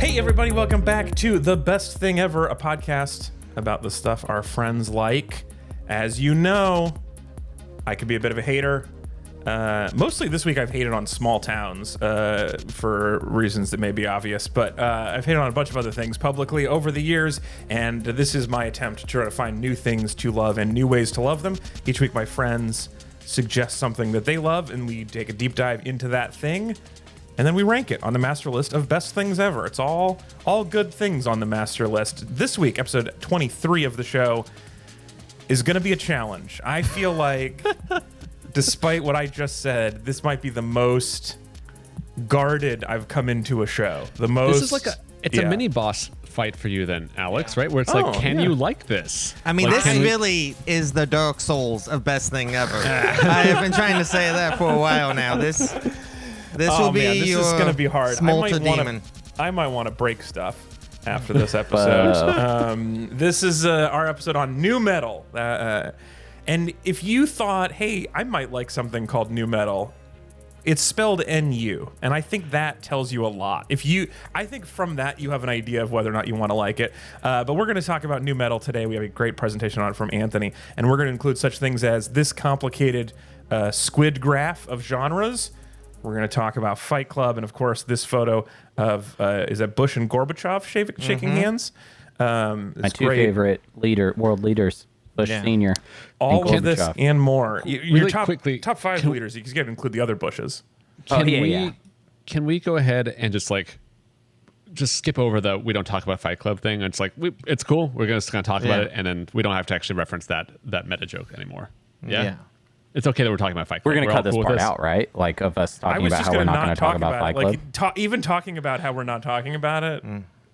Hey everybody, welcome back to The Best Thing Ever, a podcast about the stuff our friends like. As you know, I could be a bit of a hater. Mostly this week I've hated on small towns for reasons that may be obvious, but I've hated on a bunch of other things publicly over the years, and this is my attempt to try to find new things to love and new ways to love them. Each week my friends suggest something that they love, and we take a deep dive into that thing, and then we rank it on the master list of best things ever. It's all good things on the master list. This week, episode 23 of the show, is going to be a challenge. I feel like... Despite what I just said, this might be the most guarded I've come into a show. The most. This is like a mini boss fight for you then, Alex, right? Where it's like, can you like this? I mean, like, this really is the Dark Souls of best thing ever. I have been trying to say that for a while now. This will be this your is going to be hard. Smolta demon. I might want to break stuff after this episode. This is our episode on new metal. And if you thought, hey, I might like something called new metal, it's spelled N-U, and I think that tells you a lot. I think from that you have an idea of whether or not you want to like it. But we're going to talk about new metal today. We have a great presentation on it from Anthony, and we're going to include such things as this complicated squid graph of genres. We're going to talk about Fight Club, and of course, this photo of is that Bush and Gorbachev shaking hands. My two favorite world leaders. Bush Senior. All of this and more. Your Really top quickly, 5 leaders. You can include the other Bushes. Can we go ahead and just skip over the we don't talk about Fight Club thing? It's like it's cool. We're just gonna talk about it, and then we don't have to actually reference that meta joke anymore. Yeah. It's okay that we're talking about Fight Club. We're gonna cut this part out, right? Like of us talking about how we're not gonna talk about Fight Club. Even talking about how we're not talking about it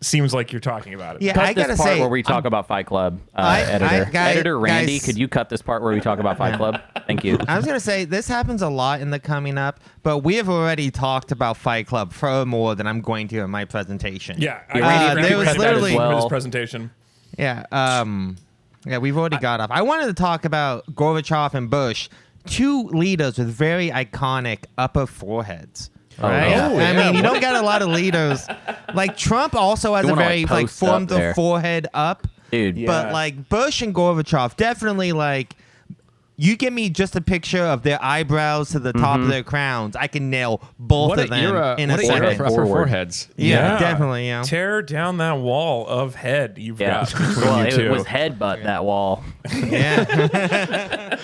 seems like you're talking about it. Yeah, cut I gotta this part say, where we talk about Fight Club. Editor Randy, could you cut this part where we talk about Fight Club? Thank you. I was going to say, this happens a lot in the coming up, but we have already talked about Fight Club far more than I'm going to in my presentation. Yeah, there was literally for this presentation. Yeah, we've already got off. I wanted to talk about Gorbachev and Bush, two leaders with very iconic upper foreheads. Right? I mean, you don't get a lot of leaders. Like Trump also has a very formed the forehead up, dude. But like Bush and Gorbachev, definitely like. You give me just a picture of their eyebrows to the top of their crowns, I can nail both of them in a second. For foreheads. Yeah, definitely. Yeah. Tear down that wall of head you've got between well, you two. It was headbutt that wall. Yeah.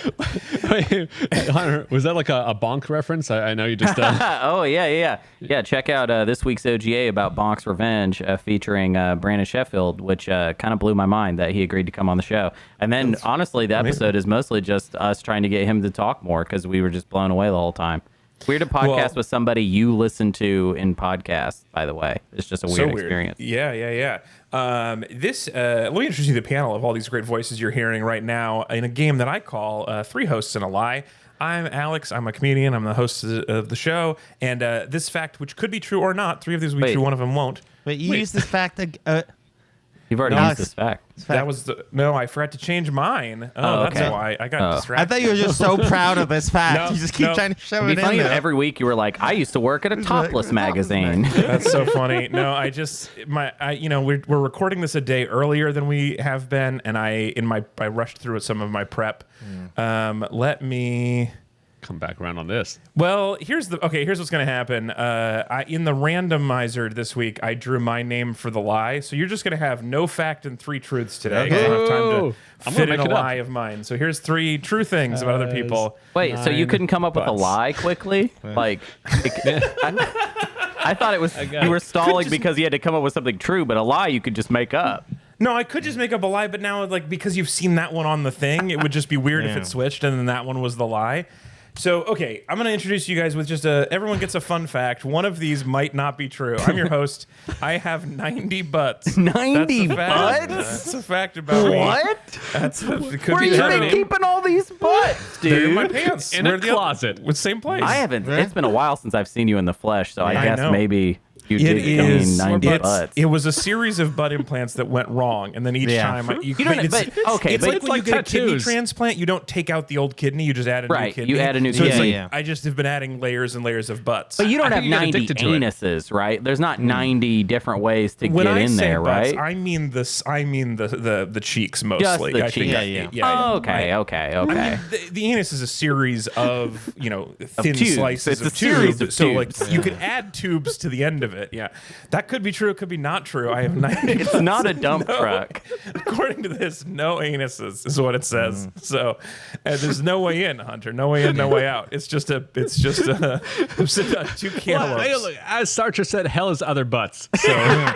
Wait, Hunter, was that like a Bonk reference? I know you just. Oh yeah. Check out this week's OGA about Bonk's Revenge, featuring Brandon Sheffield, which kind of blew my mind that he agreed to come on the show. And then honestly, the episode is mostly just us trying to get him to talk more because we were just blown away the whole time. Weird to podcast with somebody you listen to in podcasts, by the way. It's just a weird experience. Yeah. Let me introduce you to the panel of all these great voices you're hearing right now in a game that I call Three Hosts and a Lie. I'm Alex. I'm a comedian. I'm the host of the show. And this fact, which could be true or not, 3 of these will be true, 1 of them won't. But you use this fact. You've already used this fact. That was I forgot to change mine. That's why I got distracted. I thought you were just so proud of this fact. You just keep trying to shove it in there. It'd be funny if every week you were like, I used to work at a topless magazine. That's so funny. No, we're recording this a day earlier than we have been, and I rushed through some of my prep. Let me come back around on this. Well, here's what's going to happen. In the randomizer this week, I drew my name for the lie. So you're just going to have no fact and 3 truths today. I don't have time to fit in a lie of mine. So here's 3 true things about other people. Wait, so you couldn't come up with a lie quickly? Like, I thought it was you were stalling because you had to come up with something true, but a lie you could just make up. No, I could just make up a lie, but now because you've seen that one on the thing, it would just be weird if it switched and then that one was the lie. So, okay, I'm going to introduce you guys with just everyone gets a fun fact. One of these might not be true. I'm your host. I have 90 butts. 90 butts? That's a fact about me. What? Where you been keeping all these butts, dude? They're in my pants. In a closet. With same place. I haven't. It's been a while since I've seen you in the flesh, so I guess maybe... You It did gain is. 90 butts. It was a series of butt implants that went wrong, and then each time You don't- it's, but- okay, it's but like it's when you like get a kidney tattoos. transplant, you don't take out the old kidney, you just add a new Right, kidney. you add a new so it's kidney. like, I just have been adding layers and layers of butts. But you don't I have think you get 90 addicted to it. anuses, right? There's not 90 different ways to when get I in say there, butts, right? I mean the cheeks mostly. the I think cheeks. yeah, Okay. I mean, the anus is a series of thin tubes. slices It's of a series of so tubes. like you could add tubes to the end of it. Yeah, that could be true. It could be not true. I have 90. It's not a dump truck. According to this, no anuses is what it says. So there's no way in, Hunter. No way in, no way out. It's just a two cantaloupes. Well, look, as Sartre said, hell is other butts. So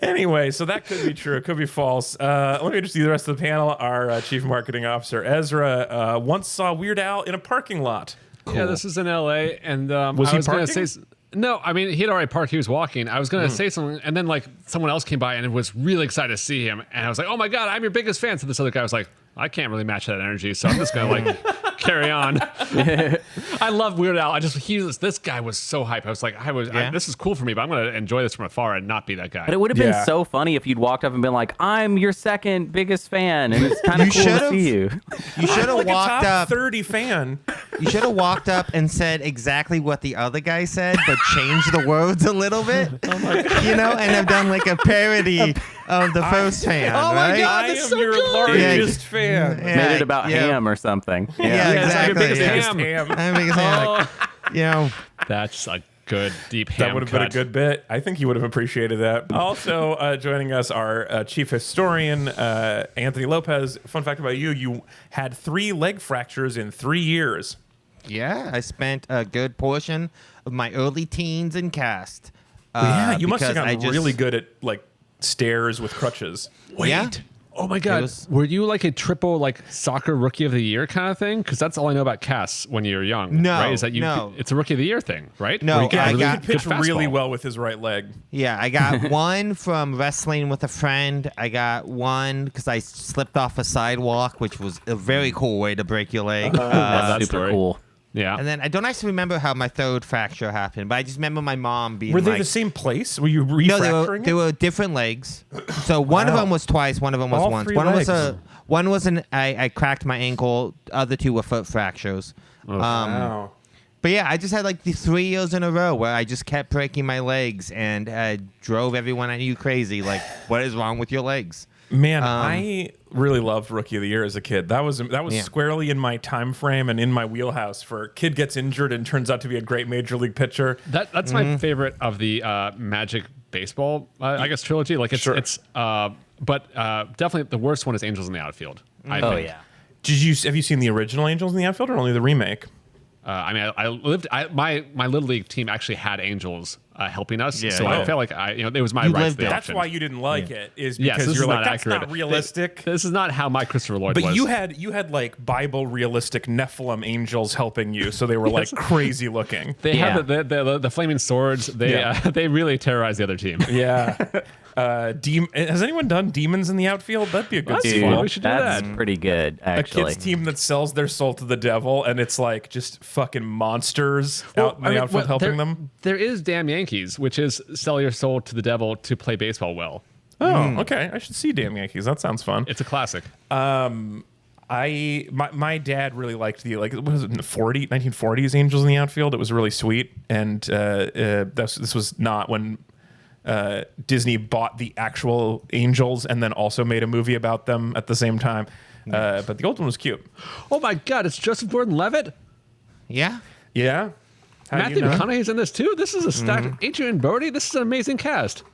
Anyway, so that could be true. It could be false. Let me introduce the rest of the panel. Our chief marketing officer, Ezra, once saw Weird Al in a parking lot. yeah, this is in LA, and Was I he was gonna parking? say. No, I mean he'd already parked. He was walking. I was gonna say something, and then like someone else came by and was really excited to see him, and I was like, "Oh my god, I'm your biggest fan." So this other guy was like, "I can't really match that energy, so I'm just gonna like carry on." I love Weird Al. This guy was so hype. I was like, this is cool for me, but I'm gonna enjoy this from afar and not be that guy. But it would have been Yeah. so funny if you'd walked up and been like, "I'm your second biggest fan," and it's kind of You cool to should've- see you. You should have Like a walked top up. 30 fan. You should have walked up and said exactly what the other guy said, but changed the words a little bit. Oh my God. And have done like a parody of the first fan. Oh my right? God. I that's am so your good. largest fan. Yeah, Made it about yeah. ham or something. Yeah, Yes, I'm your exactly. biggest yeah. ham. Ham. I'm your biggest fan. Like, That's a good deep ham That would have been a cut. good bit. I think he would have appreciated that. Also joining us, our chief historian, Anthony Lopez. Fun fact about you, you had 3 leg fractures in 3 years. yeah, I spent a good portion of my early teens in cast. Yeah, you must have because gotten really good at like stairs with crutches. Wait. Yeah. Oh my God. was- Were you like a triple like soccer rookie of the year kind of thing? Because that's all I know about casts when you're young. No, Right? Is that no. It's a rookie of the year thing, right? No, Where you get I really got- good Pitched really fastball. well with his right leg. Yeah, I got one from wrestling with a friend. I got one because I slipped off a sidewalk, which was a very cool way to break your leg. Love that Super story. cool. Yeah. And then I don't actually remember how my third fracture happened, but I just remember my mom being Were they like, the same place? Were you no, refracturing they it? were different legs. So one of Wow. them was twice, one of them was All once. 3 One was legs. one was I cracked my ankle. Other 2 were foot fractures. Wow. But yeah, I just had like the 3 years in a row where I just kept breaking my legs and drove everyone I knew crazy. Like, what is wrong with your legs? Man, I really loved Rookie of the Year as a kid. That was Yeah. squarely in my time frame and in my wheelhouse for kid gets injured and turns out to be a great major league pitcher. That's my favorite of the Magic Baseball, I guess, trilogy. Like Sure. But definitely the worst one is Angels in the Outfield. I Oh think. yeah. Have you seen the original Angels in the Outfield or only the remake? I mean, my little league team actually had Angels helping us, Yeah, so yeah. I felt like it was my You right to lived the it. That's option. why you didn't like it, is Yes, because this you're is like, not that's accurate. not realistic. This is not how my Christopher Lloyd But was. you had like Bible realistic Nephilim angels helping you, so they were like crazy looking. They Yeah. had the flaming swords. They Yeah. they really terrorized the other team. Yeah. Has anyone done demons in the outfield? That'd be a good That's sequel. fun. We should do That's that. pretty good, A actually. kids team that sells their soul to the devil, and it's like just fucking monsters out in the outfield helping them. There is Damn Yankees, which is sell your soul to the devil to play baseball well. Oh, okay. I should see Damn Yankees. That sounds fun. It's a classic. My dad really liked the what was it, 1940s Angels in the Outfield. It was really sweet, and this was not when Disney bought the actual Angels and then also made a movie about them at the same time. But the old one was cute. Oh my God! It's Joseph Gordon-Levitt. Yeah. Yeah. How do Matthew you know? McConaughey's in this too. This is a stacked. Adrian Brody. This is an amazing cast.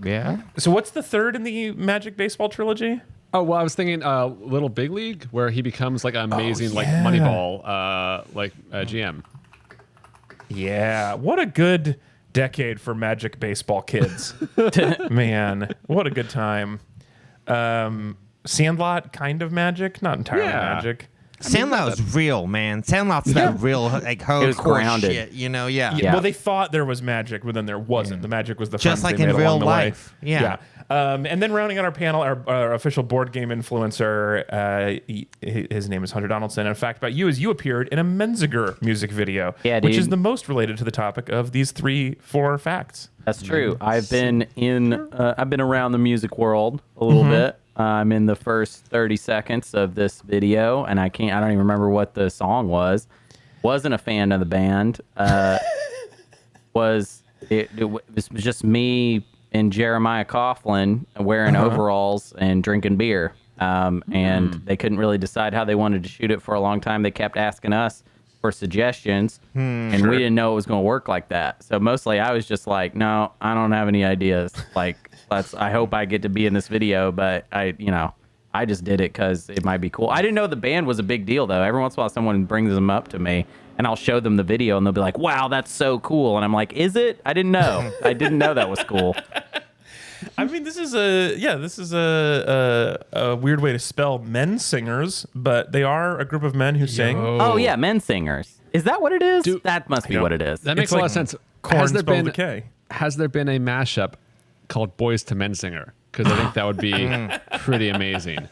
Yeah. So what's the third in the Magic Baseball trilogy? Oh well, I was thinking Little Big League, where he becomes like an amazing like yeah. Moneyball GM. Yeah. What a good decade for Magic Baseball kids. Man, what a good time. Sandlot, kind of Magic, not entirely Yeah. Magic. Sandlot's real, man. Sandlot's that real, like, hardcore grounded. shit, you know? Yeah. Well, they thought there was magic, but then there wasn't. The magic was the Just friends like they in made real along the life. way. Yeah. And then rounding out our panel, our official board game influencer, his name is Hunter Donaldson. And a fact about you is you appeared in a Menziger music video, Yeah, which dude. is the most related to the topic of these 4 facts. That's true. I've been around the music world a little bit. I'm in the first 30 seconds of this video, and I don't even remember what the song was. Wasn't a fan of the band. It was just me and Jeremiah Coughlin wearing overalls and drinking beer. And they couldn't really decide how they wanted to shoot it for a long time. They kept asking us for suggestions, and we didn't know it was going to work like that. So mostly I was just like, no, I don't have any ideas. Like, I hope I get to be in this video, but I just did it because it might be cool. I didn't know the band was a big deal, though. Every once in a while, someone brings them up to me, and I'll show them the video, and they'll be like, wow, that's so cool. And I'm like, is it? I didn't know. I didn't know that was cool. I mean, this is a weird way to spell men singers, but they are a group of men who sing. Oh, yeah, men singers. Is that what it is? Dude, that must be what it is. That makes It's a lot like of sense. corn Has there spelled been with a K. has there been a mashup called Boys to Men Singer? Because I think that would be pretty amazing.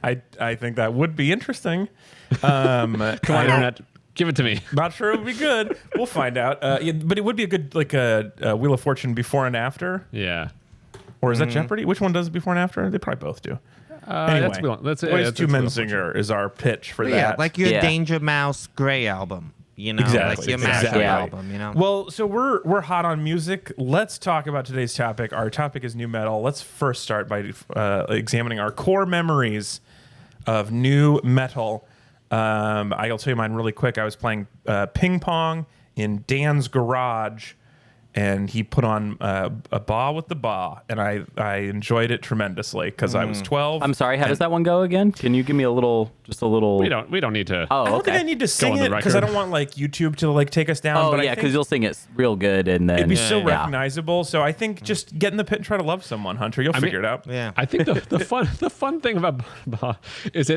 I think that would be interesting. Come on, internet, give it to me. Not sure it would be good. We'll find out. But it would be a good, like a Wheel of Fortune before and after. Yeah. Or is that Jeopardy? Which one does before and after? They probably both do. Anyway, That's Boys to Men Singer is our pitch for that. Yeah, like your Yeah. Danger Mouse Gray album, you know? Exactly. Like your mashup Exactly. album, you know? Well, so we're hot on music. Let's talk about today's topic. Our topic is new metal. Let's first start by examining our core memories of new metal. I'll tell you mine really quick. I was playing ping pong in Dan's garage, and he put on a Ba with the Ba, and I enjoyed it tremendously because I was 12. I'm sorry, how does that one go again? Can you give me just a little... We don't need to. Oh, I don't okay. think I need to sing on the it because I record. don't want like YouTube to like take us down. Oh, but I yeah, think because you'll sing it real good, and then... it'd be so Yeah. recognizable. So I think just get in the pit and try to love someone, Hunter. You'll figure it out. Yeah. I think the fun thing about Bah is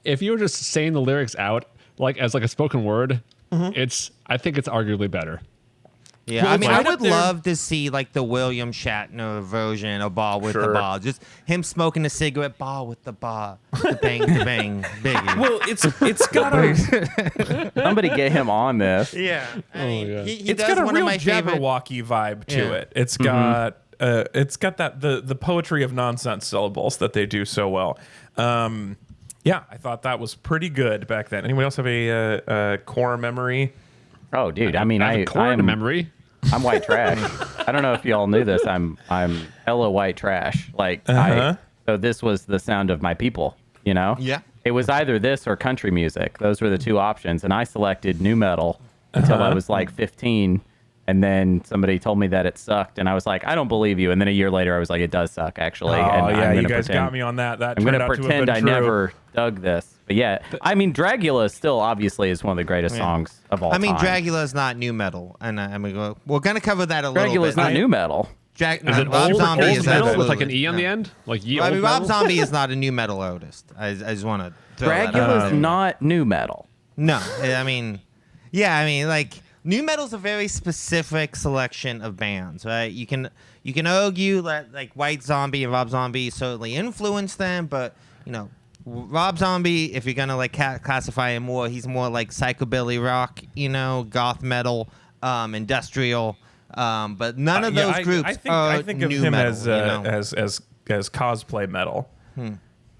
if you were just saying the lyrics out like as like a spoken word, I think it's arguably better. Yeah, Well, I mean, it's I right would up there. love to see like the William Shatner version of Ball with the Sure. Ball. Just him smoking a cigarette, Ball with the Ball, the bang, biggie. Well, it's got a Somebody get him on this. yeah, I mean, yeah. he it's does got a one real of my favorite. Jabberwocky vibe to Yeah. it. It's got that the poetry of nonsense syllables that they do so well. Yeah, I thought that was pretty good back then. Anyone else have a core memory? Oh, dude, I mean, I have a core I'm memory. I'm white trash. I don't know if y'all knew this. I'm hella white trash. Like so this was the sound of my people, you know? Yeah. It was either this or country music. Those were the two options, and I selected new metal until I was like 15, and then somebody told me that it sucked, and I was like, I don't believe you. And then a year later I was like, it does suck actually. Oh and yeah, I'm you gonna guys pretend, got me on that. That I'm turned gonna out to have pretend been I true. never dug this. But yeah, I mean, Dragula still obviously is one of the greatest songs of all I mean, time. Dragula is not new metal, and we're gonna cover that a little bit. Dragula's not new metal. Is it Rob old, Zombie old is metal with absolutely like an E on the end? Like ye I old mean, Rob metal? Zombie is not a new metal artist. I just want to throw that out Dragula's there. not new metal. No, I mean, like new metal's a very specific selection of bands, right? You can argue that like White Zombie and Rob Zombie certainly influenced them, but you know, Rob Zombie, if you're gonna like classify him more, he's more like psychobilly rock, you know, goth metal, industrial. But none of those groups I think of new him metal, as you know? as cosplay metal.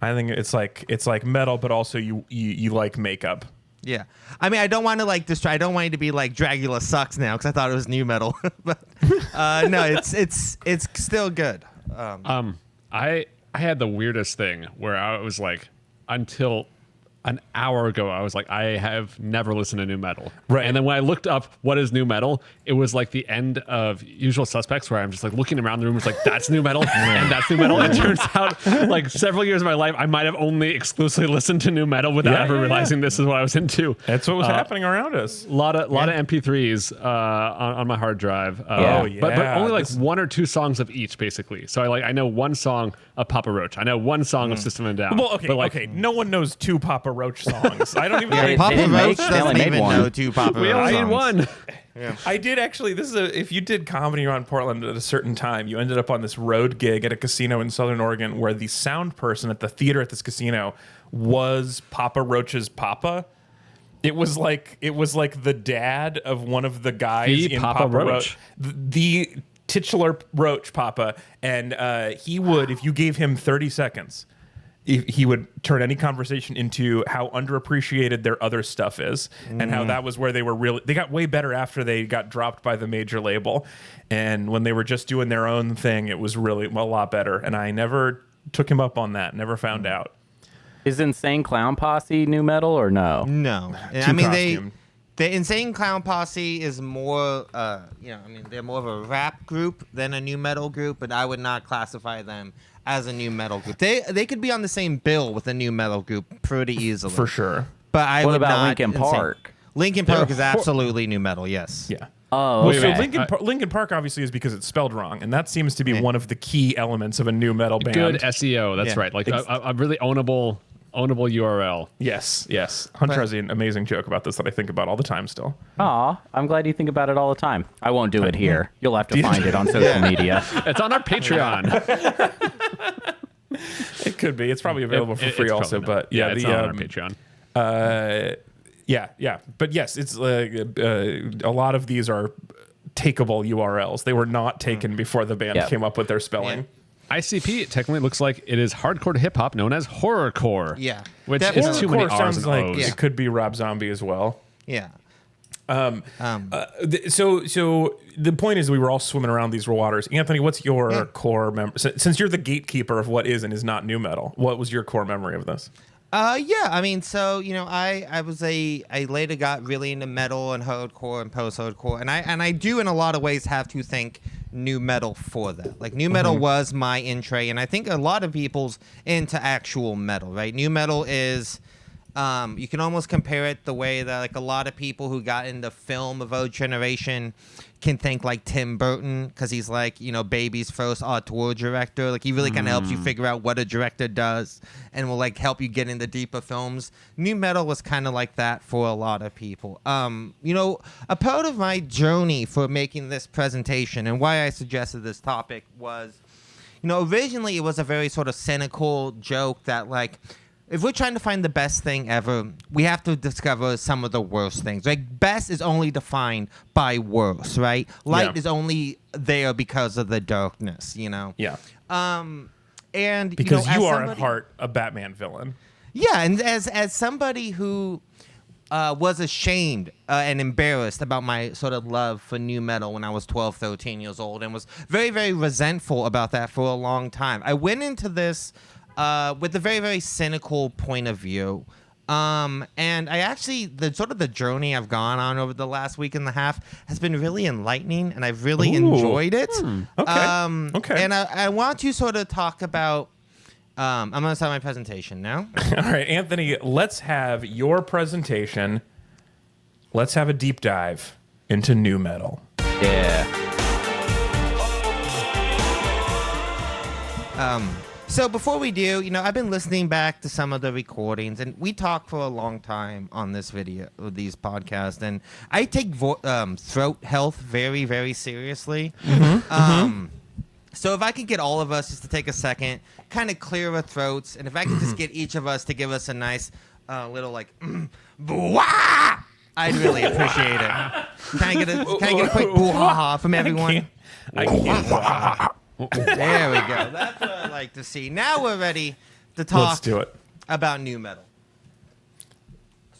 I think it's like metal, but also you like makeup. Yeah, I mean, I don't want to like destroy. I don't want it to be like Dragula sucks now because I thought it was new metal, but no, it's still good. I had the weirdest thing where I was like, until an hour ago, I was like, I have never listened to new metal. Right. And then when I looked up what is new metal, it was like the end of Usual Suspects, where I'm just like looking around the room. It's like, that's new metal and that's new metal. It turns out like several years of my life, I might have only exclusively listened to new metal without ever realizing this is what I was into. That's what was happening around us. A lot of MP3s on my hard drive. Oh, But yeah. only like one or two songs of each, basically. So I know one song of Papa Roach. I know one song of System of a Down. Well, okay, but like, okay. No one knows two Papa Papa Roach songs. I don't even Yeah, think Papa didn't Roach they doesn't only made even one. know two Papa We Roach only need songs. one. I did actually. This is if you did comedy around Portland at a certain time, you ended up on this road gig at a casino in Southern Oregon where the sound person at the theater at this casino was Papa Roach's papa. It was like the dad of one of the guys The in Papa Roach. Roach, the titular Roach Papa, and he would, if you gave him 30 seconds, he would turn any conversation into how underappreciated their other stuff is, and how that was where they got way better after they got dropped by the major label, and when they were just doing their own thing, it was really a lot better. And I never took him up on that. Never found out. Is Insane Clown Posse new metal or no? No, Too I mean costume. the Insane Clown Posse is more, they're more of a rap group than a new metal group, but I would not classify them as a new metal group. They could be on the same bill with a new metal group pretty easily, For sure. But I What would about not. Linkin Park? Linkin Park is absolutely new metal. Yes. Yeah. Oh, Well, okay. so Linkin Park obviously is because it's spelled wrong, and that seems to be one of the key elements of a new metal band. Good SEO. That's Yeah. right. Like a really ownable URL. Yes, yes. Hunter has an amazing joke about this that I think about all the time still. Aw, I'm glad you think about it all the time. I won't do it here. You'll have to find it on social media. It's on our Patreon. It could be. It's probably available for It's free probably also, not. but yeah, yeah, it's the, not on our Patreon. yeah. But yes, it's a lot of these are takeable URLs. They were not taken before the band Yeah. came up with their spelling. Yeah. ICP technically looks like it is hardcore hip hop known as horrorcore. Yeah. Which Definitely. is too many Horrorcore R's sounds and like O's. it could be Rob Zombie as well. Yeah. So the point is we were all swimming around these waters. Anthony, what's your core memory? Since you're the gatekeeper of what is and is not new metal, what was your core memory of this? Yeah, I mean, so I later got really into metal and hardcore and post-hardcore, and I do in a lot of ways have to thank new metal for that. Like new metal was my entree, and I think a lot of people's into actual metal, right? New metal is, you can almost compare it the way that like a lot of people who got into film of our generation can thank like Tim Burton because he's like, baby's first auteur director. Like he really kind of helps you figure out what a director does and will like help you get into deeper films. New metal was kind of like that for a lot of people. A part of my journey for making this presentation and why I suggested this topic was, originally it was a very sort of cynical joke that like, if we're trying to find the best thing ever, we have to discover some of the worst things. Like best is only defined by worse, right? Light is only there because of the darkness, Yeah. And Because as you are somebody- at heart a Batman villain. Yeah, and as somebody who was ashamed and embarrassed about my sort of love for new metal when I was 12, 13 years old, and was very, very resentful about that for a long time, I went into this with a very, very cynical point of view. And I actually, the journey I've gone on over the last week and a half has been really enlightening, and I've really enjoyed it. Okay. Okay. And I want to sort of talk about, I'm going to start my presentation now. All right, Anthony, let's have your presentation. Let's have a deep dive into new metal. Yeah. So before we do, I've been listening back to some of the recordings, and we talked for a long time on this video, these podcasts, and I take throat health very, very seriously. So if I could get all of us just to take a second, kind of clear our throats, and if I could just get each of us to give us a nice little like, boo-wah! I'd really appreciate it. Can I get a quick boo-ha-ha from everyone? I can't. There we go. That's what I like to see. Now we're ready to talk Let's do it. about new metal.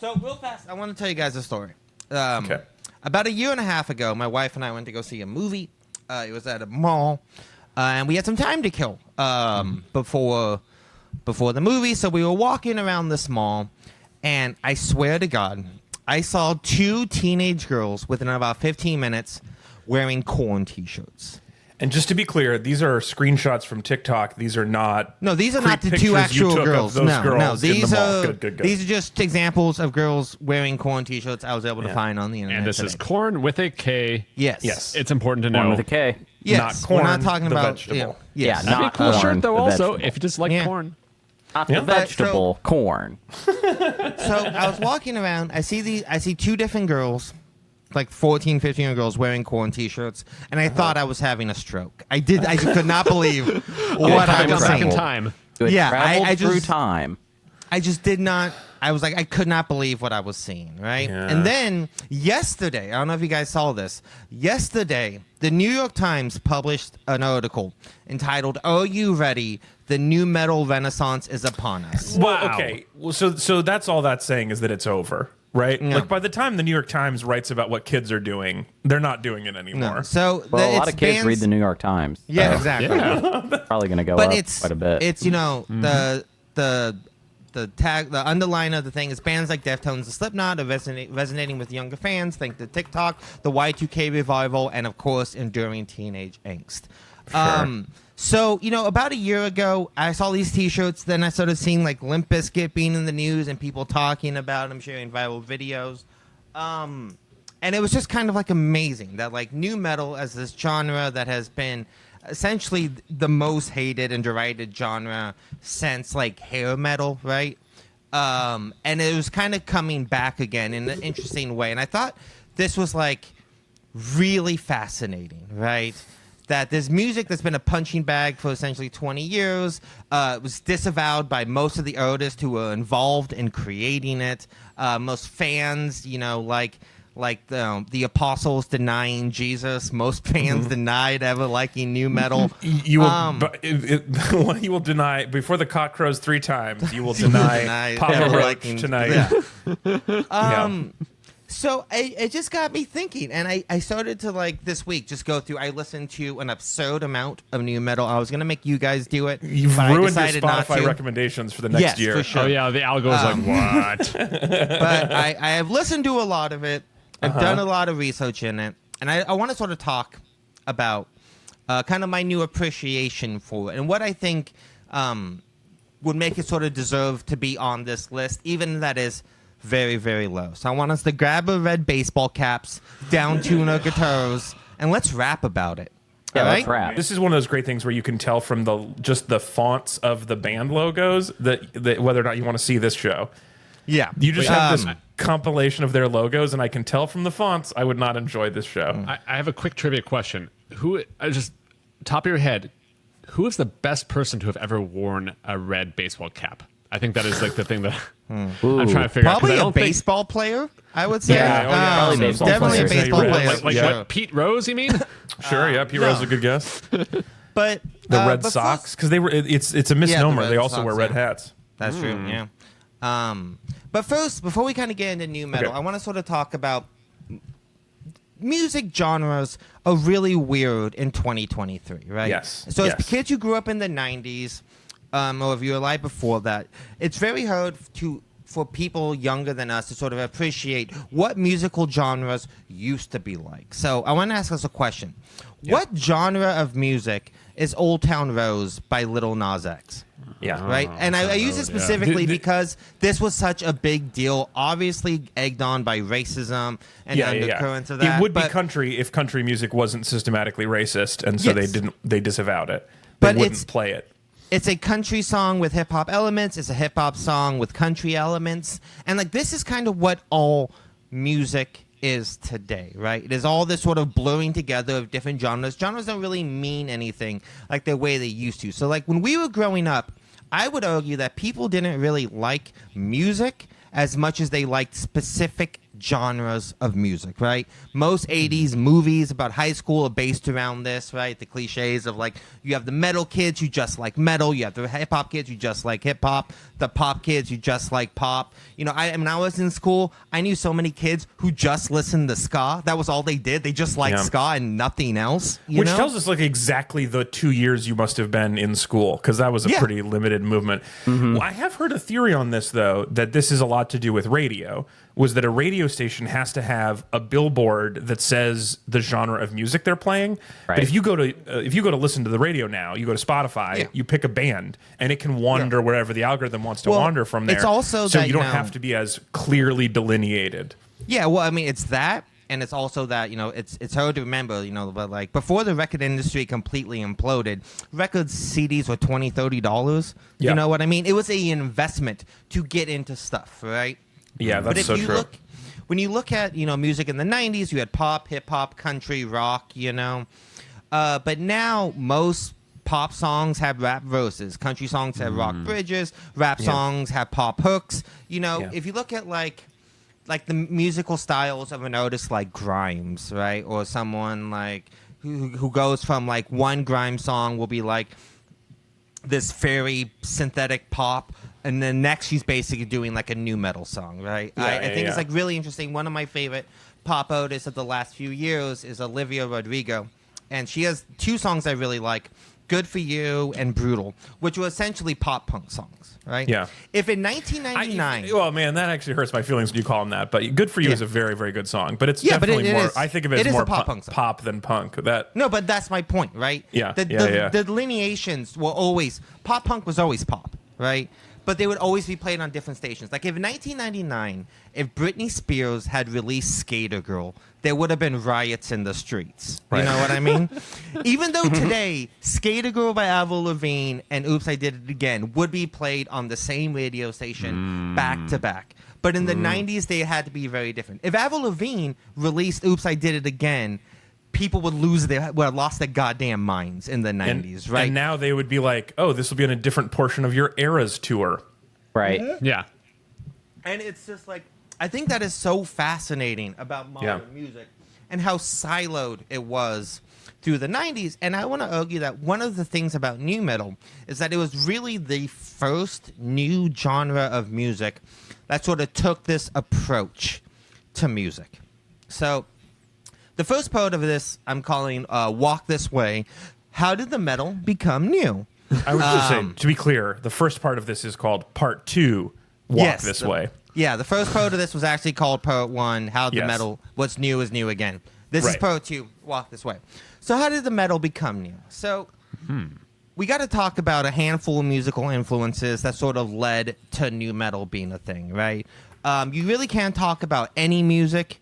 So real fast, I want to tell you guys a story. Okay. About a year and a half ago, my wife and I went to go see a movie. It was at a mall, and we had some time to kill before the movie. So we were walking around this mall, and I swear to God, I saw two teenage girls within about 15 minutes wearing Korn t-shirts. And just to be clear, these are screenshots from TikTok. These are not. No, these are not the pictures two you actual took of girls. those No, girls in the these mall. are Good. these are just examples of girls wearing Korn t-shirts I was able to Yeah. find on the internet. And this today. is corn with a K. Yes. Yes. It's important to One know. with a K. Yes. not We're corn, not talking the about vegetable. Yes. Yeah, That'd be a not cool corn, shirt though. the Also, vegetable. if you just like Yeah. corn. Not the vegetable, corn. So I was walking around. I see two different girls, like 14, 15-year-old girls wearing corn T-shirts, and I thought I was having a stroke. I just could not believe what I was back seeing. in time. Yeah, I through just time. I just did not. I was like, I could not believe what I was seeing, right? Yeah. And then yesterday, I don't know if you guys saw this. Yesterday, the New York Times published an article entitled, "Are You Ready? The New Metal Renaissance is Upon Us." Well, okay. Well, so that's all that's saying is that it's over, right? Yeah. Like by the time the New York Times writes about what kids are doing, they're not doing it anymore. No. So Well, a lot it's of kids bands- read the New York Times. Yeah, so exactly. Probably going to go But up it's quite a bit. It's the tag, the underline of the thing is bands like Deftones and Slipknot are resonating with younger fans. Think the TikTok, the Y2K revival, and of course, enduring teenage angst. So, about a year ago, I saw these T-shirts. Then I started seeing like Limp Bizkit being in the news and people talking about them, sharing viral videos. And it was just kind of like amazing that like new metal as this genre that has been essentially the most hated and derided genre since like hair metal, right? And it was kind of coming back again in an interesting way. And I thought this was like really fascinating, right? That this music that's been a punching bag for essentially 20 years was disavowed by most of the artists who were involved in creating it. Most fans, like the apostles denying Jesus. Most fans denied ever liking new metal. You will, you will deny before the cock crows 3 times. You will deny Papa ever Roach liking- tonight. Yeah. So it just got me thinking, and I started to like this week just go through. I listened to an absurd amount of new metal. I was gonna make you guys do it. You've but I ruined your decided not Spotify to. recommendations for the next Yes, year. for sure. Oh yeah, the algo is like what? But I have listened to a lot of it. I've done a lot of research in it, and I want to sort of talk about kind of my new appreciation for it and what I think would make it sort of deserve to be on this list, even that is very, very low. So I want us to grab our red baseball caps, down tune our guitars, and let's rap about it. Yeah, All let's right? rap. This is one of those great things where you can tell from the fonts of the band logos that whether or not you want to see this show. Yeah. You just have this compilation of their logos, and I can tell from the fonts I would not enjoy this show. I have a quick trivia question. Just top of your head, who is the best person to have ever worn a red baseball cap? I think that is like the thing that I'm trying to figure out. 'cause Probably I a don't think- baseball player, I would say. Yeah, probably baseball definitely players. a baseball Yeah, player. Like sure. what? Pete Rose? You mean? Sure, yeah, Pete Rose is a good guess. But The Red but Sox, because they were. It's a misnomer. Red They also Sox, wear red yeah. hats. That's true, yeah. But first, before we kind of get into new metal, Okay. I want to sort of talk about music genres are really weird in 2023, right? Yes, So yes. as kids who grew up in the 90s, or if you were alive before that, it's very hard for people younger than us to sort of appreciate what musical genres used to be like. So I want to ask us a question. What genre of music is Old Town Rose by Lil Nas X? Yeah, Right, and I use it specifically The- because this was such a big deal, obviously egged on by racism and undercurrents of that. It would be but- country if country music wasn't systematically racist, and so Yes. they disavowed it. But They wouldn't it's- play it. It's a country song with hip hop elements. It's a hip hop song with country elements, and like this is kind of what all music is today, right? It is all this sort of blurring together of different genres. Genres don't really mean anything like the way they used to. So like when we were growing up, I would argue that people didn't really like music as much as they liked specific genres of music, right? Most 80s movies about high school are based around this, right? The cliches of like, you have the metal kids who just like metal, you have the hip hop kids who just like hip hop, the pop kids who just like pop. When I was in school, I knew so many kids who just listened to ska. That was all they did. They just liked Yeah. ska and nothing else. Which tells us like exactly the 2 years you must have been in school, because that was a Yeah. pretty limited movement. Well, I have heard a theory on this though, that this is a lot to do with radio. Was that a radio station has to have a billboard that says the genre of music they're playing? Right. But if you go to listen to the radio now, you go to Spotify, Yeah. you pick a band, and it can wander wherever the algorithm wants to Well, wander from there. it's also so that, you don't you know- have to be as clearly delineated. Yeah, well, I mean, it's that. and it's also that it's hard to remember, but like before the record industry completely imploded, record CDs were $20-$30. Yeah. You know what I mean? It was a investment to get into stuff, right? Yeah, But that's if so you true. when you look at music in the 90s, you had pop, hip hop, country, rock, but now most pop songs have rap verses, country songs have rock bridges, rap songs have pop hooks. If you look at like the musical styles of an artist like Grimes, right, or someone like who goes from like one Grimes song will be like this very synthetic pop, and then next she's basically doing like a new metal song, right? I think it's like really interesting. One of my favorite pop artists of the last few years is Olivia Rodrigo, and she has 2 songs I really like, Good For You and Brutal, which were essentially pop punk songs, right? Yeah. If in 1999... well, man, that actually hurts my feelings when you call them that. But "Good For You" is a very, very good song. But it's Yeah, but definitely it more. is- I think of it it as is a more pop-punk song. pop than punk. That No, but that's my point, right? Yeah, The delineations were always... Pop punk was always pop, right? But they would always be played on different stations. Like, if in 1999, if Britney Spears had released Skater Girl, there would have been riots in the streets. Right. You know what I mean? Even though today, Skater Girl by Avril Lavigne and Oops, I Did It Again would be played on the same radio station back to back. But in the 90s, they had to be very different. If Avril Lavigne released Oops, I Did It Again, people would have lost their goddamn minds in the 90s, right? And now they would be like, "Oh, this will be on a different portion of your Eras tour." Right. Yeah. And it's just like, I think that is so fascinating about modern music and how siloed it was through the 90s. And I want to argue that one of the things about nu metal is that it was really the first new genre of music that sort of took this approach to music. So the first part of this I'm calling Walk This Way. How did the metal become new? I was just saying, to be clear, the first part of this is called Part 2, Walk This Way. Yeah, the first part of this was actually called Part 1, How the Yes. Metal, What's New is New Again. This is Right. Part 2, Walk This Way. So how did the metal become new? So we got to talk about a handful of musical influences that sort of led to new metal being a thing, right? You really can't talk about any music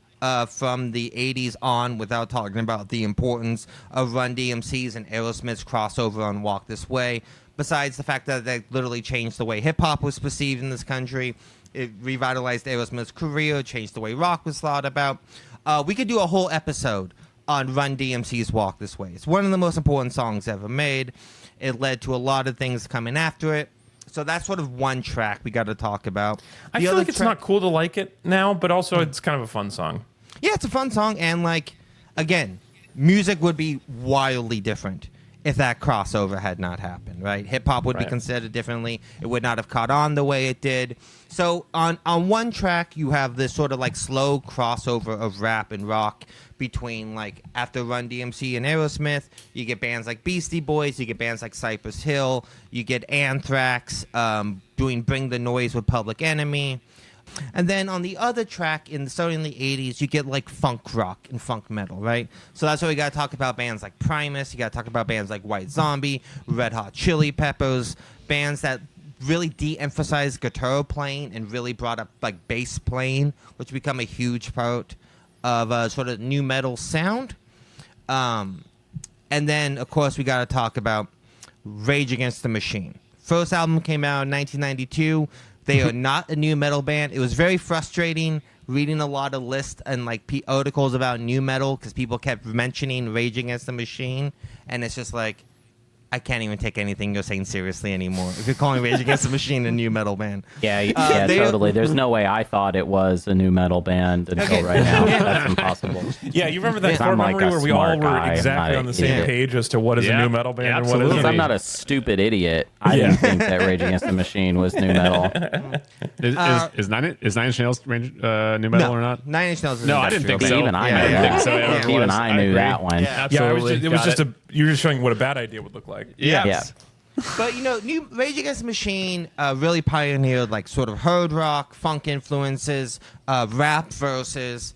from the 80s on without talking about the importance of Run DMC's and Aerosmith's crossover on Walk This Way, besides the fact that they literally changed the way hip-hop was perceived in this country. It revitalized Aerosmith's career, changed the way rock was thought about. We could do a whole episode on Run DMC's Walk This Way. It's one of the most important songs ever made. It led to a lot of things coming after it. So that's sort of one track we got to talk about. I feel like it's not cool to like it now, but also it's kind of a fun song. Yeah, it's a fun song, and like, again, music would be wildly different if that crossover had not happened, right? Hip hop would be Right. considered differently. It would not have caught on the way it did. So on one track, you have this sort of like slow crossover of rap and rock between like after Run DMC and Aerosmith. You get bands like Beastie Boys, you get bands like Cypress Hill, you get Anthrax doing Bring the Noise with Public Enemy. And then on the other track, starting in the 80s, you get like funk rock and funk metal, right? So that's why we got to talk about bands like Primus. You got to talk about bands like White Zombie, Red Hot Chili Peppers, bands that really de-emphasized guitar playing and really brought up like bass playing, which become a huge part of sort of new metal sound. And then, of course, we got to talk about Rage Against the Machine. First album came out in 1992. They are not a new metal band. It was very frustrating reading a lot of lists and like articles about new metal because people kept mentioning Rage Against the Machine, and it's just like, I can't even take anything you're saying seriously anymore. If you're calling Rage Against the Machine a new metal band. Yeah, totally. There's no way I thought it was a new metal band until right now. That's impossible. Yeah, you remember that I'm core like memory a where we all smart were guy, exactly not on the an same idiot. page as to what is a Yeah, new metal band and what absolutely. isn't? I'm not a stupid idiot. I didn't think that Rage Against the Machine was new metal. Is Nine Inch Nails new metal or not? Nine Inch Nails is No, I didn't think so. Even I I knew didn't that. think so. Yeah. It Even was. I knew agree. that one. Yeah. Yeah, Absolutely. it was Got just it. you were just showing what a bad idea would look like. Yes. Yeah. But new Rage Against the Machine really pioneered like sort of hard rock, funk influences, rap verses,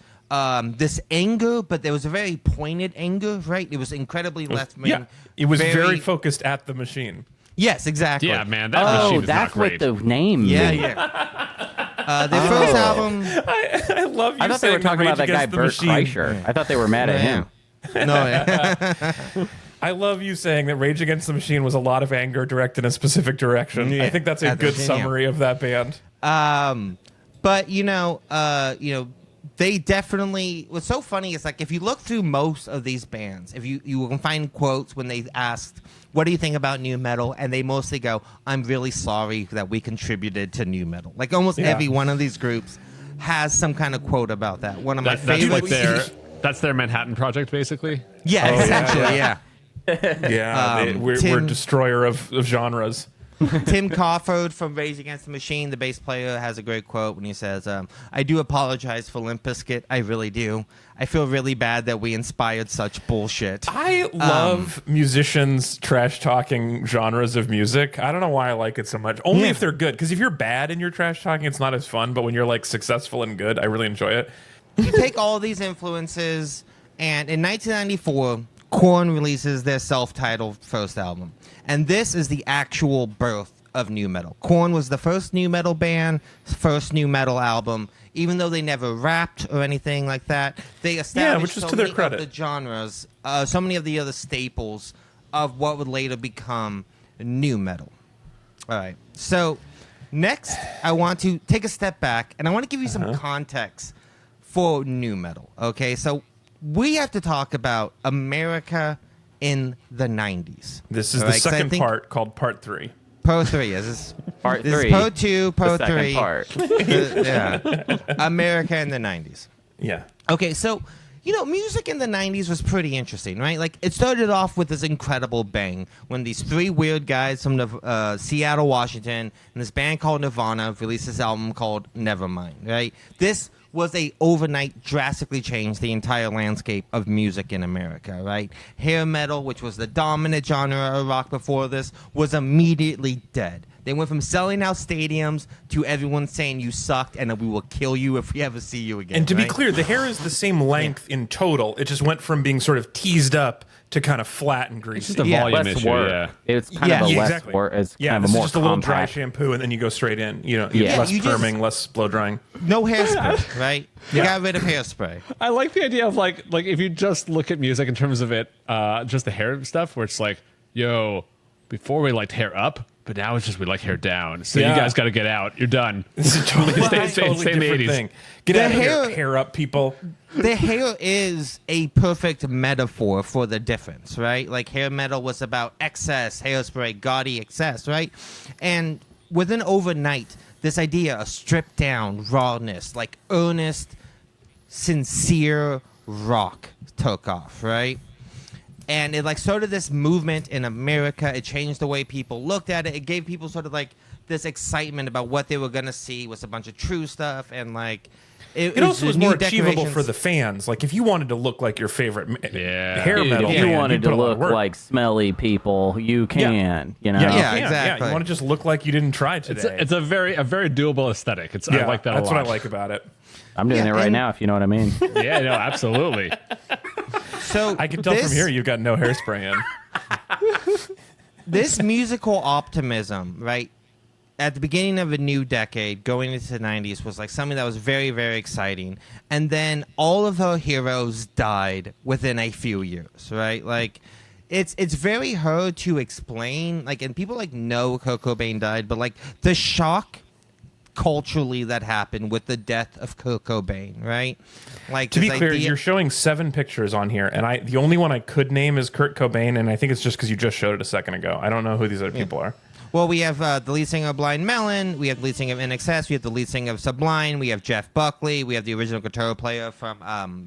this anger, but there was a very pointed anger, right? It was incredibly left wing. Yeah, it was very focused at the machine. Yes, exactly. Yeah, man, that machine is not that's great. what the name Yeah, means. yeah. Their first album. I love you. I thought they were saying talking Rage about that guy Against the Bert Machine. Kreischer. I thought they were mad at him. No, yeah. I love you saying that Rage Against the Machine was a lot of anger directed in a specific direction. Yeah. I think that's a At the good beginning, yeah. summary of that band. But they definitely. What's so funny is like if you look through most of these bands, if you can find quotes when they asked, "What do you think about new metal?" and they mostly go, "I'm really sorry that we contributed to new metal." Like almost every one of these groups has some kind of quote about that. One of my favorites. That's their Manhattan Project, basically. Yeah, essentially, yeah. Yeah, we're destroyer of genres. Tim Crawford from Rage Against the Machine, the bass player, has a great quote when he says, I do apologize for Limp Bizkit. I really do. I feel really bad that we inspired such bullshit. I love musicians trash talking genres of music. I don't know why I like it so much. Only if they're good. Because if you're bad and you're trash talking, it's not as fun. But when you're like successful and good, I really enjoy it. You take all these influences, and in 1994, Korn releases their self-titled first album. And this is the actual birth of nu metal. Korn was the first nu metal band, first nu metal album. Even though they never rapped or anything like that, they established which is so to their many credit. of the genres, so many of the other staples of what would later become nu metal. All right. So next, I want to take a step back, and I want to give you some context for nu metal. Okay, so we have to talk about America in the 90s. This is the second part called Part 3. Part 3 is Part this 3. Is Part 2, Part The 3. second part. Yeah. America in the 90s. Yeah. Okay, so, music in the 90s was pretty interesting, right? Like, it started off with this incredible bang when these three weird guys from Seattle, Washington, and this band called Nirvana released this album called Nevermind, right? This was a overnight drastically changed the entire landscape of music in America, right? Hair metal, which was the dominant genre of rock before this, was immediately dead. They went from selling out stadiums to everyone saying you sucked and that we will kill you if we ever see you again. And to be clear, the hair is the same length in total. It just went from being sort of teased up to kind of flat and greasy. It's just a volume Less issue, work. Yeah. It's kind of a less work. It's Yeah, kind of this a is more just a little dry compact. shampoo, and then you go straight in. Yeah. Less you just- perming, less blow drying. No hairspray, right? You got rid of hairspray. I like the idea of like if you just look at music in terms of it, just the hair stuff, where it's like, yo, before we liked hair up, but now it's just we like hair down. So you guys got to get out. You're done. This is a totally, Stay in the different 80s. thing. Get The out of hair- here, hair up, people. The hair is a perfect metaphor for the difference, right? Like hair metal was about excess, hairspray, gaudy excess, right? And within overnight, this idea of stripped down rawness, like earnest, sincere rock took off, right? And it like started this movement in America. It changed the way people looked at it. It gave people sort of like this excitement about what they were gonna see was a bunch of true stuff, and like It also was more achievable for the fans. Like if you wanted to look like your favorite hair Dude, metal, if you band, wanted put to a lot of look work. like smelly people, you can. You know. Yeah, you Yeah, can. exactly. Yeah, you want to just look like you didn't try today. It's a very doable aesthetic. I like that a lot. That's what I like about it. I'm doing Yeah, it right and- now, if you know what I mean. Yeah, no, absolutely. So I can tell from here you've got no hairspray in. this musical optimism, right? At the beginning of a new decade, going into the 90s, was like something that was very, very exciting. And then all of her heroes died within a few years, right? Like, it's very hard to explain. Like, and people like know Kurt Cobain died, but like the shock culturally that happened with the death of Kurt Cobain, right? Like, To be this clear, idea- you're showing 7 pictures on here, and the only one I could name is Kurt Cobain, and I think it's just because you just showed it a second ago. I don't know who these other people are. Well, we have the lead singer of Blind Melon, we have the lead singer of NXS, we have the lead singer of Sublime, we have Jeff Buckley, we have the original guitar player from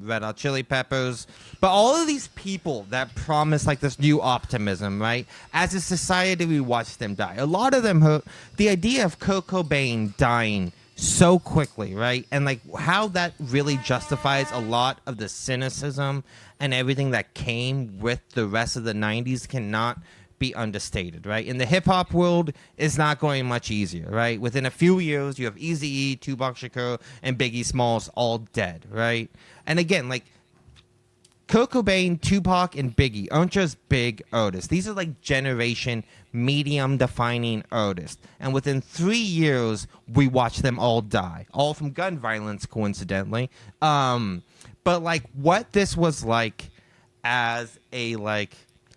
Red Hot Chili Peppers. But all of these people that promise like this new optimism, right? As a society, we watch them die. A lot of them hurt. The idea of Kurt Cobain dying so quickly, right? And like how that really justifies a lot of the cynicism and everything that came with the rest of the 90s cannot be understated, right? In the hip hop world, it's not going much easier, right? Within a few years, you have Eazy-E, Tupac Shakur, and Biggie Smalls all dead, right? And again, like Kurt Cobain, Tupac, and Biggie aren't just big artists. These are like generation medium-defining artists. And within 3 years, we watched them all die, all from gun violence, coincidentally. But like what this was like as a like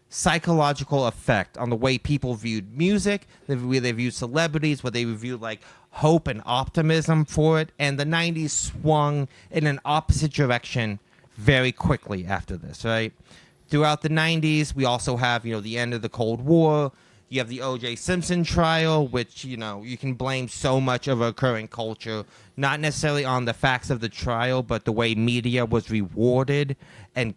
psychological effect on the way people viewed music, the way they viewed celebrities, what they viewed like hope and optimism for it, and the 90s swung in an opposite direction very quickly after this, right? Throughout the 90s, we also have, the end of the Cold War. You have the O.J. Simpson trial, which, you can blame so much of our current culture, not necessarily on the facts of the trial, but the way media was rewarded and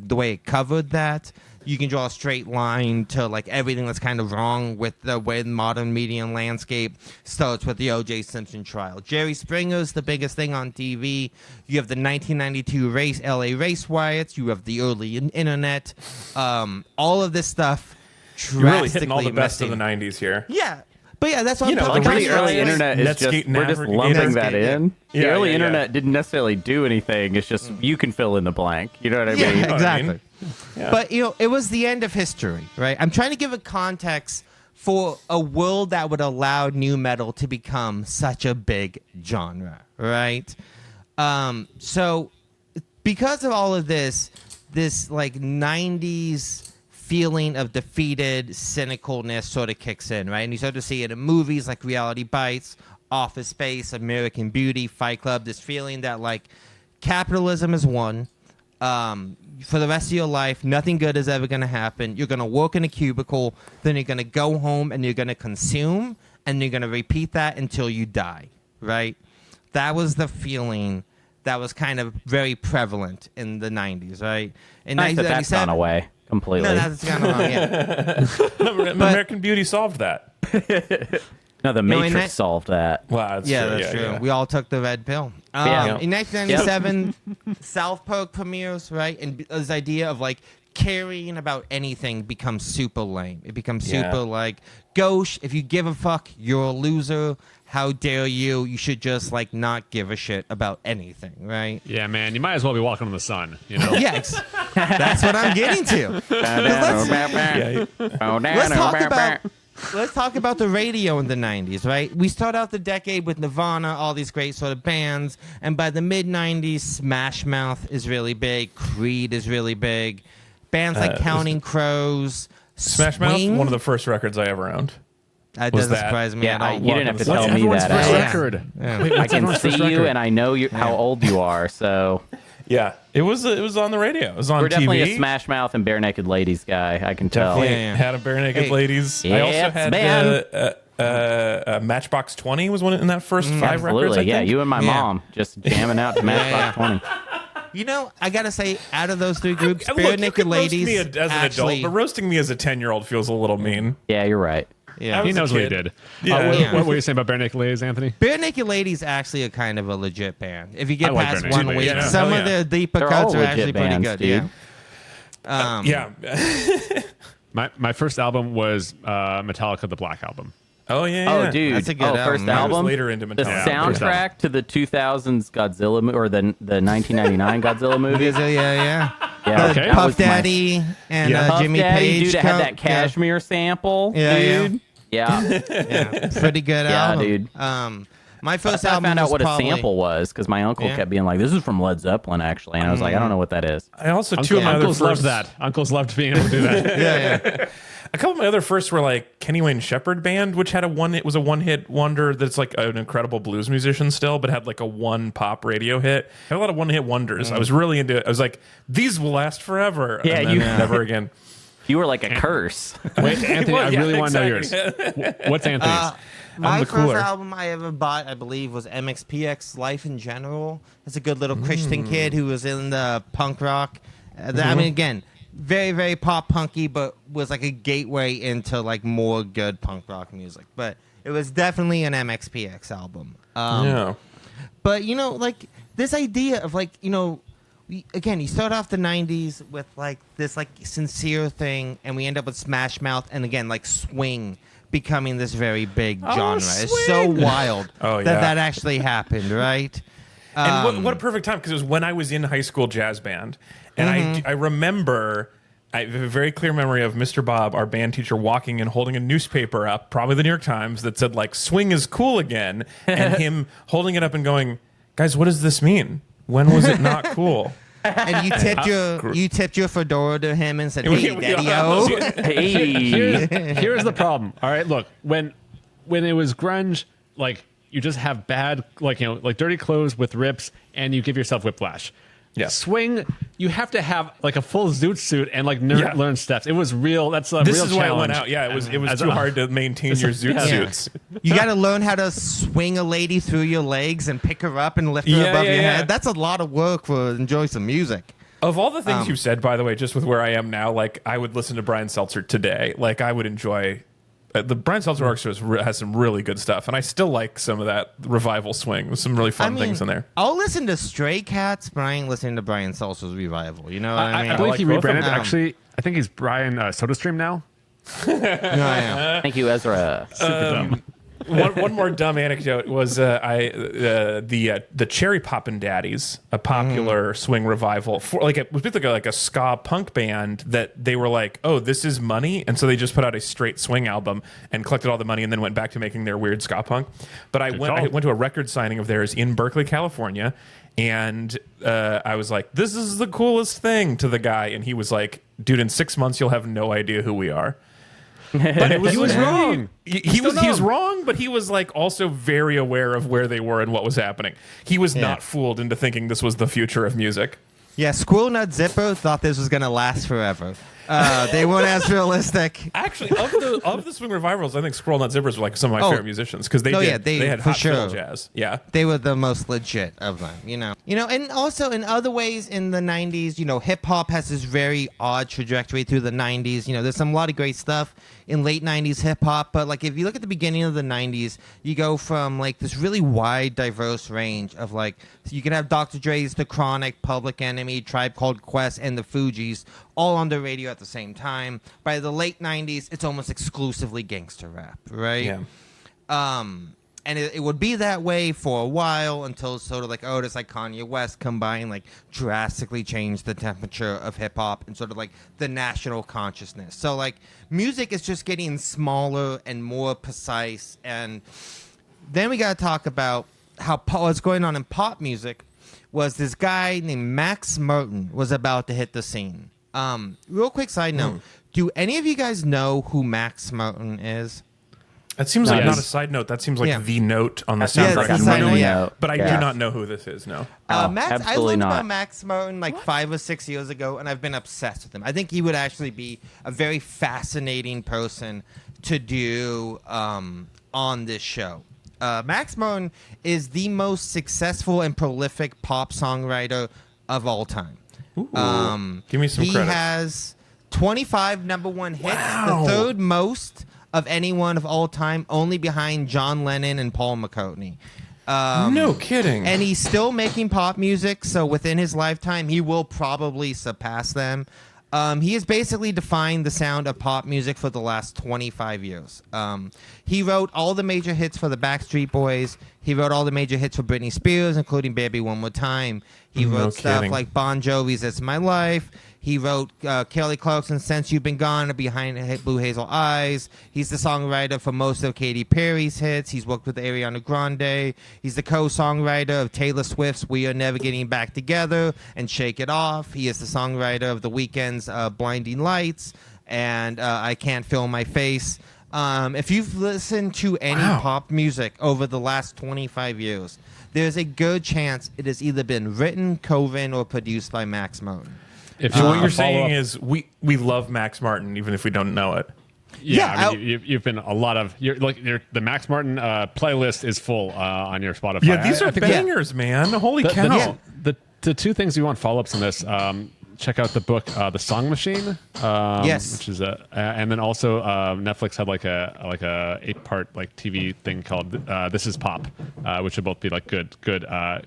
the way it covered that. You can draw a straight line to like everything that's kind of wrong with the way the modern media landscape starts with the O.J. Simpson trial. Jerry Springer's the biggest thing on TV. You have the 1992 LA race riots. You have the early internet. All of this stuff. You're really hitting all the best of the 90s here. Yeah. But yeah, that's what I'm like talking the early internet is just, we're just lumping that in. The early internet didn't necessarily do anything. It's just, you can fill in the blank. You know what I mean? Yeah, exactly. Yeah. But, it was the end of history, right? I'm trying to give a context for a world that would allow new metal to become such a big genre, right? So because of all of this like 90s feeling of defeated cynicalness sort of kicks in, right? And you start to see it in movies like Reality Bites, Office Space, American Beauty, Fight Club, this feeling that like capitalism is won. For the rest of your life, nothing good is ever going to happen. You're going to work in a cubicle, then you're going to go home and you're going to consume, and you're going to repeat that until you die, right? That was the feeling that was kind of very prevalent in the 90s, right? In Nice that that's gone away completely. No, that's gone away, yeah. American Beauty solved that. No, the Matrix solved that. Wow, that's yeah, true. that's true. Yeah. We all took the red pill. In 1997, South Park premieres, right? And this idea of like caring about anything becomes super lame. It becomes super like, gauche, if you give a fuck, you're a loser. How dare you? You should just like not give a shit about anything, right? Yeah, man, you might as well be walking in the sun, Yes, that's what I'm getting to. Let's talk about the radio in the 90s, right? We start out the decade with Nirvana, all these great sort of bands, and by the mid-90s, Smash Mouth is really big, Creed is really big, bands like Counting Crows, Smash Mouth, one of the first records I ever owned. That doesn't surprise me at all. You didn't have to tell me everyone's that. first record? Yeah. Wait, I can see you, and I know how old you are, so... Yeah, it was on the radio. It was on We're definitely TV. a Smash Mouth and Bare Naked Ladies guy, I can tell. Definitely had a Bare Naked Ladies. I also had Matchbox 20 was one in that first 5 records, I think. You and my mom just jamming out to Matchbox 20. I gotta say, out of those three groups, Look, Bare Naked Ladies me as an adult, but roasting me as a 10-year-old feels a little mean. Yeah, you're right. Yeah. He knows what he did. Yeah. What were you saying about Bare Naked Ladies, Anthony? Bare Naked Ladies actually are kind of a legit band. If you get I like past Bare Naked 1 week, Ladies. some Yeah. of their deeper They're cuts all are legit actually pretty bands, good. dude. Yeah. My first album was Metallica, the Black Album. Oh, yeah. Oh, dude. That's a good album. First Mine was album. later into The Metallica. soundtrack to the 2000s Godzilla or the 1999 Godzilla movie. Yeah. Yeah, Okay. that Puff was my- Daddy and Puff Jimmy Daddy, Page. dude, it had that cashmere sample, dude. Yeah. Yeah, pretty good Yeah, album. dude. My first I album found out was what probably, a sample was because my uncle kept being like, "This is from Led Zeppelin, actually," and I was like, "I don't know what that is." I also, two of my other Uncles loved firsts, that. Uncles loved being able to do that. Yeah. a couple of my other firsts were like Kenny Wayne Shepherd Band, which had it was a one-hit wonder that's like an incredible blues musician still, but had like a one pop radio hit. Had a lot of one-hit wonders. I was really into it. I was like, these will last forever. Yeah, and then never again. You were like a curse. Wait, Anthony, Well, I yeah, really want to know exactly. yours. What's Anthony's? My the first cooler. album I ever bought, I believe, was MXPX Life in General. It's a good little Christian kid who was in the punk rock. I mean, again, very, very pop punky, but was like a gateway into like more good punk rock music. But it was definitely an MXPX album. Yeah. But, like this idea of like, again, you start off the 90s with like this like sincere thing, and we end up with Smash Mouth and again, like swing becoming this very big genre. It's so wild that actually happened, right? And what a perfect time, because it was when I was in high school jazz band, And I remember, I have a very clear memory of Mr. Bob, our band teacher, walking and holding a newspaper up, probably the New York Times, that said like "swing is cool again," and him holding it up and going, "Guys, what does this mean? When was it not cool?" And you tipped your fedora to him and said, "Hey, Daddy-o." Here's the problem. All right, look, when it was grunge, like you just have bad, like dirty clothes with rips, and you give yourself whiplash. Yeah. Swing, you have to have like a full zoot suit and like learn steps. It was real. That's a This real is challenge. why it went out. Yeah, it was too hard to maintain your zoot suits. You got to learn how to swing a lady through your legs and pick her up and lift her above your head. That's a lot of work for enjoy some music. Of all the things you've said, by the way, just with where I am now, like I would listen to Brian Seltzer today. Like I would enjoy. The Brian Seltzer Orchestra has some really good stuff, and I still like some of that revival swing. There's some really fun things in there. I'll listen to Stray Cats, but I ain't listening to Brian Seltzer's revival. You know what I mean? I believe like he both of rebranded. them. Actually, I think he's Brian SodaStream now. Thank you, Ezra. Super dumb. One more dumb anecdote was the Cherry Poppin' Daddies, a popular swing revival for it was basically like a ska punk band that they were like, oh, this is money, and so they just put out a straight swing album and collected all the money and then went back to making their weird ska punk. But I went to a record signing of theirs in Berkeley, California, and I was like, this is the coolest thing to the guy, and he was like, dude, in 6 months you'll have no idea who we are. But he was wrong. He was wrong, but he was like also very aware of where they were and what was happening. He was not fooled into thinking this was the future of music. Yeah, Squirrel Nut Zipper thought this was going to last forever. They weren't as realistic. Actually, of the swing revivals, I think Squirrel Nut Zippers were like some of my favorite musicians because they had hot fiddle jazz. Yeah, they were the most legit of them. You know, and also in other ways in the '90s, hip hop has this very odd trajectory through the '90s. There's a lot of great stuff in late '90s hip hop, but like if you look at the beginning of the '90s, you go from like this really wide, diverse range of like you can have Dr. Dre's The Chronic, Public Enemy, Tribe Called Quest, and the Fugees all on the radio at the same time. By the late 90s, it's almost exclusively gangster rap, right? Yeah. And it would be that way for a while until sort of like Otis, like Kanye West combined, like drastically changed the temperature of hip hop and sort of like the national consciousness. So like music is just getting smaller and more precise. And then we got to talk about how what's going on in pop music was this guy named Max Merton was about to hit the scene. Real quick side note. Do any of you guys know who Max Merton is? That seems like not a side note. That seems like the note on the soundtrack. Like a side note, but I do not know who this is. No. Max, I absolutely learned not. about Max Merton like 5 or 6 years ago, and I've been obsessed with him. I think he would actually be a very fascinating person to do on this show. Max Merton is the most successful and prolific pop songwriter of all time. Give me some He credit. has 25 number one hits, Wow. the third most of anyone of all time, only behind John Lennon and Paul McCartney. No kidding. And he's still making pop music, so within his lifetime, he will probably surpass them. He has basically defined the sound of pop music for the last 25 years. He wrote all the major hits for the Backstreet Boys. He wrote all the major hits for Britney Spears, including Baby One More Time. He wrote stuff like Bon Jovi's It's My Life. He wrote Kelly Clarkson's Since You've Been Gone or Behind Blue Hazel Eyes. He's the songwriter for most of Katy Perry's hits. He's worked with Ariana Grande. He's the co-songwriter of Taylor Swift's We Are Never Getting Back Together and Shake It Off. He is the songwriter of The Weeknd's Blinding Lights and I Can't Feel My Face. If you've listened to any pop music over the last 25 years, there's a good chance it has either been written, co-written, or produced by Max Merton. So what you're saying is we love Max Martin even if we don't know it. Yeah, I mean, you've been a lot of the Max Martin playlist is full on your Spotify. Yeah, these are bangers, man. Holy cow! The two things we want follow-ups on this. Check out the book, The Song Machine. Which is and then also Netflix had like a 8-part like TV thing called This Is Pop, which would both be like good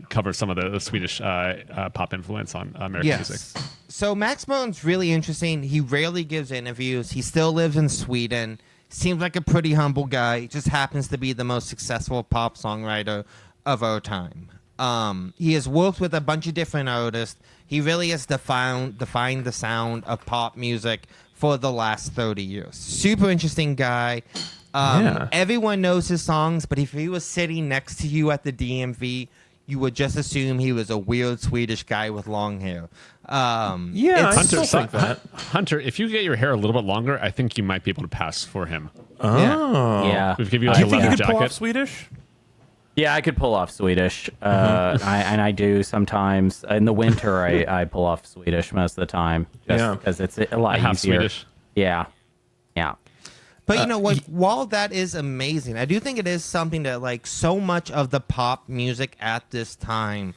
cover some of the Swedish pop influence on American music. So Max Merton's really interesting. He rarely gives interviews. He still lives in Sweden. Seems like a pretty humble guy. Just happens to be the most successful pop songwriter of our time. He has worked with a bunch of different artists. He really has defined the sound of pop music for the last 30 years. Super interesting guy. Everyone knows his songs, but if he was sitting next to you at the DMV, you would just assume he was a weird Swedish guy with long hair. I still think that. Hunter, if you get your hair a little bit longer, I think you might be able to pass for him. Oh. Yeah. We've give you Do like you a think you leather could pull jacket. off Swedish? Yeah, I could pull off Swedish. I do sometimes. In the winter, I pull off Swedish most of the time. Just because it's a lot Half easier. Swedish. Yeah. But you know what? While that is amazing, I do think it is something that, like, so much of the pop music at this time,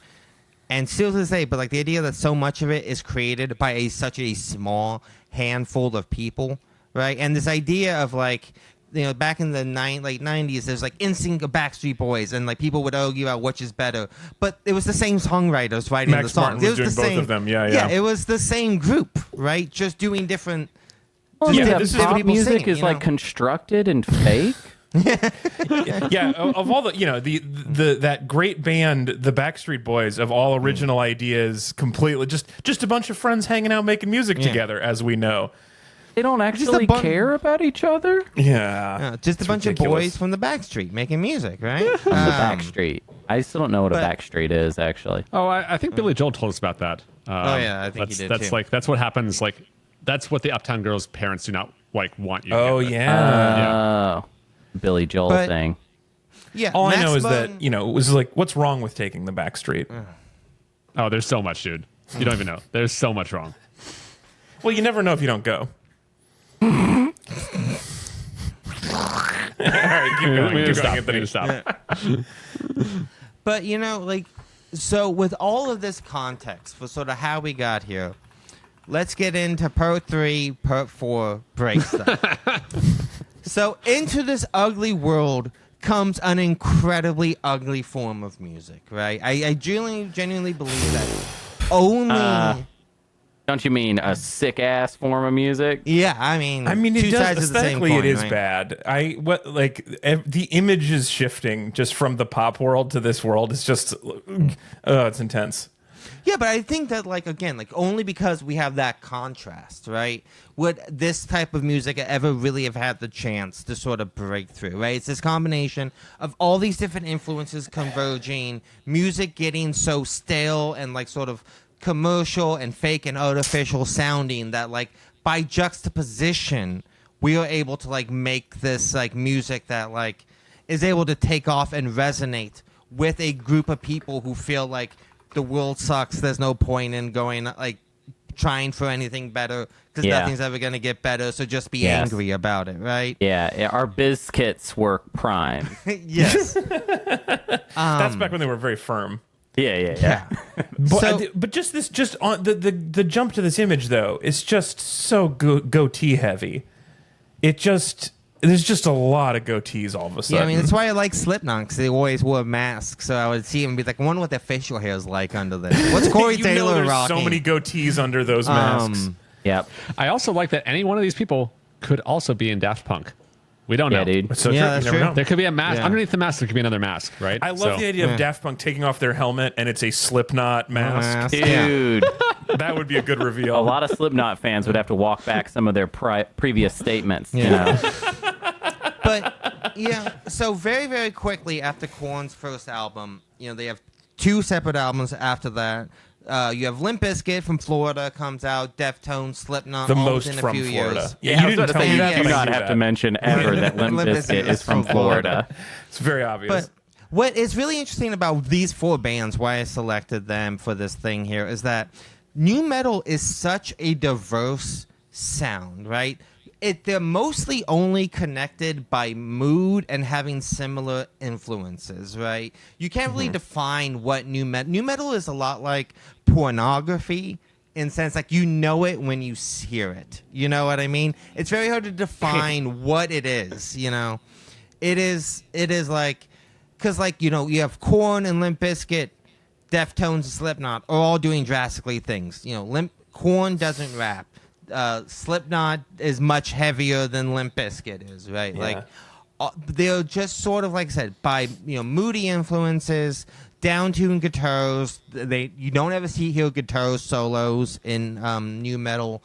and still to this day, but like the idea that so much of it is created by such a small handful of people, right? And this idea of, like, you know, back in the late 90s, there's like NSYNC or Backstreet Boys, and like people would argue about which is better, but it was the same songwriters writing Max the Martin songs. was It doing was the both same, of them. Yeah. it was the same group, right? Just doing different. Well, Yeah, yeah, this is pop people music singing, is you like know? constructed and fake. Of all the, you know, the that great band, the Backstreet Boys, of all original ideas, completely just a bunch of friends hanging out making music together, as we know. They don't actually care about each other. Yeah, Just a It's bunch ridiculous. of boys from the Backstreet making music, right? The Backstreet. I still don't know what a but- Backstreet is, actually. Oh, I think Billy Joel told us about that. Yeah, I think he did, That's too. like that's what happens. Like that's what the Uptown Girls' parents do not like want you. to Oh get with. yeah. Oh, Billy Joel But- thing. Yeah. All I know is Maximum- that, you know, it was like, what's wrong with taking the Backstreet? Oh, there's so much, dude. You don't even know. There's so much wrong. Well, you never know if you don't go. All right, keep going. We need Keep to going, stop. We Anthony. need to stop. But, you know, like, so with all of this context for sort of how we got here, let's get into part 3, part 4 break stuff. So into this ugly world comes an incredibly ugly form of music, right? I genuinely believe that only... Don't you mean a sick ass form of music? yeah, I mean, it two does sides of the same aesthetically. coin, It is right? bad. The image is shifting just from the pop world to this world. It's just, it's intense. Yeah, but I think that, like, again, like, only because we have that contrast, right, would this type of music ever really have had the chance to sort of break through, right? It's this combination of all these different influences converging, music getting so stale and, like, sort of commercial and fake and artificial sounding that, like, by juxtaposition, we are able to, like, make this, like, music that, like, is able to take off and resonate with a group of people who feel like the world sucks. There's no point in going, like, trying for anything better because nothing's ever going to get better. So just be angry about it, right? Yeah, our Bizkits work prime. Yes. That's back when they were very firm. Yeah. But just on the jump to this image though, it's just so goatee heavy. There's just a lot of goatees all of a sudden. Yeah, I mean, that's why I like Slipknot, because they always wore masks. So I would see them and be like, I wonder what their facial hair is like under this. What's Corey you know Taylor there's rocking? so many goatees under those masks. Yep. I also like that any one of these people could also be in Daft Punk. We don't know. Yeah, dude. It's so Yeah, true. that's You never true. know. There could be a mask. Yeah. Underneath the mask, there could be another mask, right? I love the idea of Daft Punk taking off their helmet and it's a Slipknot mask. Yeah. Dude, That would be a good reveal. a lot of Slipknot fans would have to walk back some of their previous statements. You Yeah. know? But yeah, so very, very quickly after Korn's first album, you know, they have 2 separate albums after that. You have Limp Bizkit from Florida comes out, Deftones, Slipknot, the all most within a from few Florida. years. Yeah, I you was didn't about to tell say, me you that. do but I not knew have to that. mention ever that Limp Limp Bizkit Bizkit is from Florida. It's very obvious. But what is really interesting about these 4 bands, why I selected them for this thing here, is that nu metal is such a diverse sound, right? They're mostly only connected by mood and having similar influences, right? You can't really define what nu metal. Nu metal is a lot like pornography in the sense like you know it when you hear it. You know what I mean? It's very hard to define what it is, you know? It is like, because, like, you know, you have Korn and Limp Bizkit, Deftones and Slipknot are all doing drastically things. You know, Korn doesn't rap. Slipknot is much heavier than Limp Bizkit is, right? Yeah. Like, they're just sort of, like I said, by, you know, moody influences, down-tuned guitars. You don't ever hear guitar solos in new metal.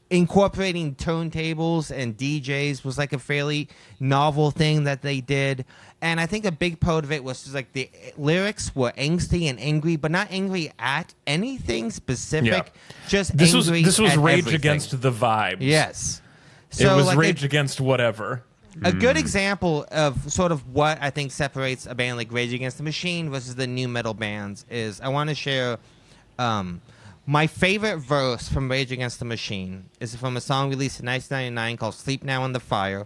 Incorporating turntables and DJs was like a fairly novel thing that they did. And I think a big part of it was just like the lyrics were angsty and angry, but not angry at anything specific. Yeah. Just This angry was at rage everything. against the vibes. Yes. It was like, rage against whatever. a good example of sort of what I think separates a band like Rage Against the Machine versus the new metal bands is I want to share my favorite verse from Rage Against the Machine is from a song released in 1999 called Sleep Now in the Fire.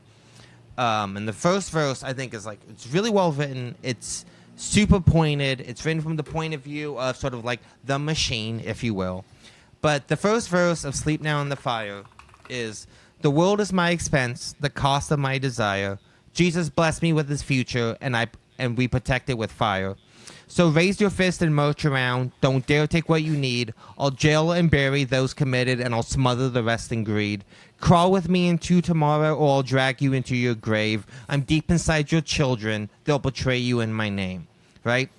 And the first verse I think is like, it's really well written. It's super pointed. It's written from the point of view of sort of like the machine, if you will. But the first verse of Sleep Now in the Fire is, the world is my expense, the cost of my desire. Jesus blessed me with his future, and we protect it with fire. So raise your fist and march around. Don't dare take what you need. I'll jail and bury those committed, and I'll smother the rest in greed. Crawl with me into tomorrow, or I'll drag you into your grave. I'm deep inside your children. They'll betray you in my name. Right?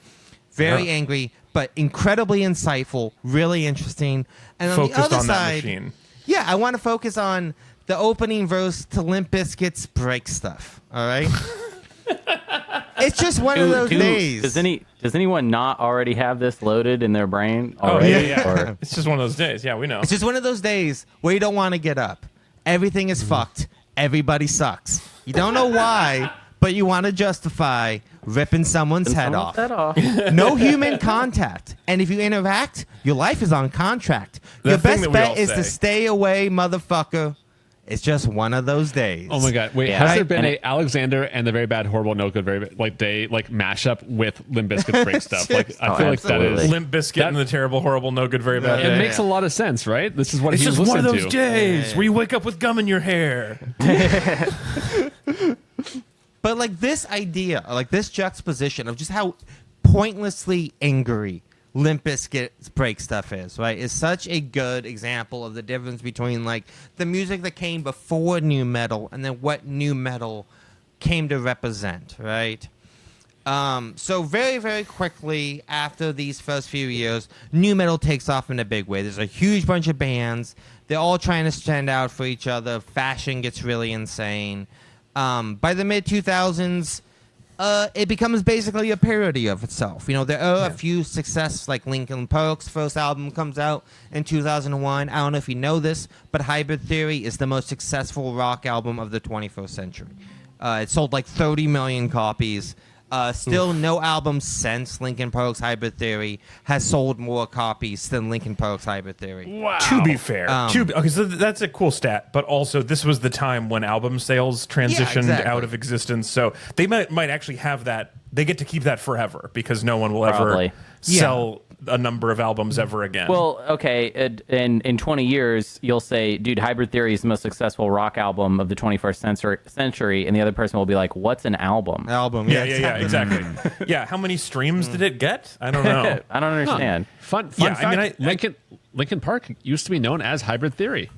Very angry, but incredibly insightful, really interesting. And on the Focused other on that side, machine. yeah, I want to focus on the opening verse to Limp Bizkit's Break Stuff. All right? It's just one of those days. Does anyone not already have this loaded in their brain Oh, already? yeah. Or- It's just one of those days. Yeah, we know. It's just one of those days where you don't want to get up. Everything is fucked. Everybody sucks. You don't know why, but you want to justify ripping someone's head off. No human contact. And if you interact, your life is on contract. The Your thing best that we bet all is say. to stay away, motherfucker. It's just one of those days. Oh my god! Wait, Yeah. has there Right? been And a Alexander and the Very Bad, Horrible, No Good, Very Bad, like day like mashup with Limp Bizkit's Break Stuff? Like I feel like that absolutely. is. Limp Bizkit and the terrible, horrible, no good, very bad. It day. makes a lot of sense, right? This is what It's he just was one of listening those to. days where you wake up with gum in your hair. But like this idea, like this juxtaposition of just how pointlessly angry Limp Bizkit's Break Stuff is, right, is such a good example of the difference between like the music that came before new metal and then what new metal came to represent, right? So very, very quickly after these first few years, new metal takes off in a big way. There's a huge bunch of bands. They're all trying to stand out for each other. Fashion gets really insane. By the mid-2000s, it becomes basically a parody of itself. You know, there are a few successes, like Linkin Park's first album comes out in 2001. I don't know if you know this, but Hybrid Theory is the most successful rock album of the 21st century. It sold like 30 million copies. Still, no album since Linkin Park's Hybrid Theory has sold more copies than Linkin Park's Hybrid Theory. Wow. To be fair, okay, so that's a cool stat, but also this was the time when album sales transitioned exactly. out of existence, so they might actually have that. They get to keep that forever because no one will Probably. ever sell a number of albums ever again. Well, okay, in 20 years, you'll say, dude, Hybrid Theory is the most successful rock album of the 21st century, and the other person will be like, what's an album? yeah, exactly. Yeah, how many streams did it get? I don't know. I don't understand. Fun Yeah, fact: I mean, Linkin Park used to be known as Hybrid Theory.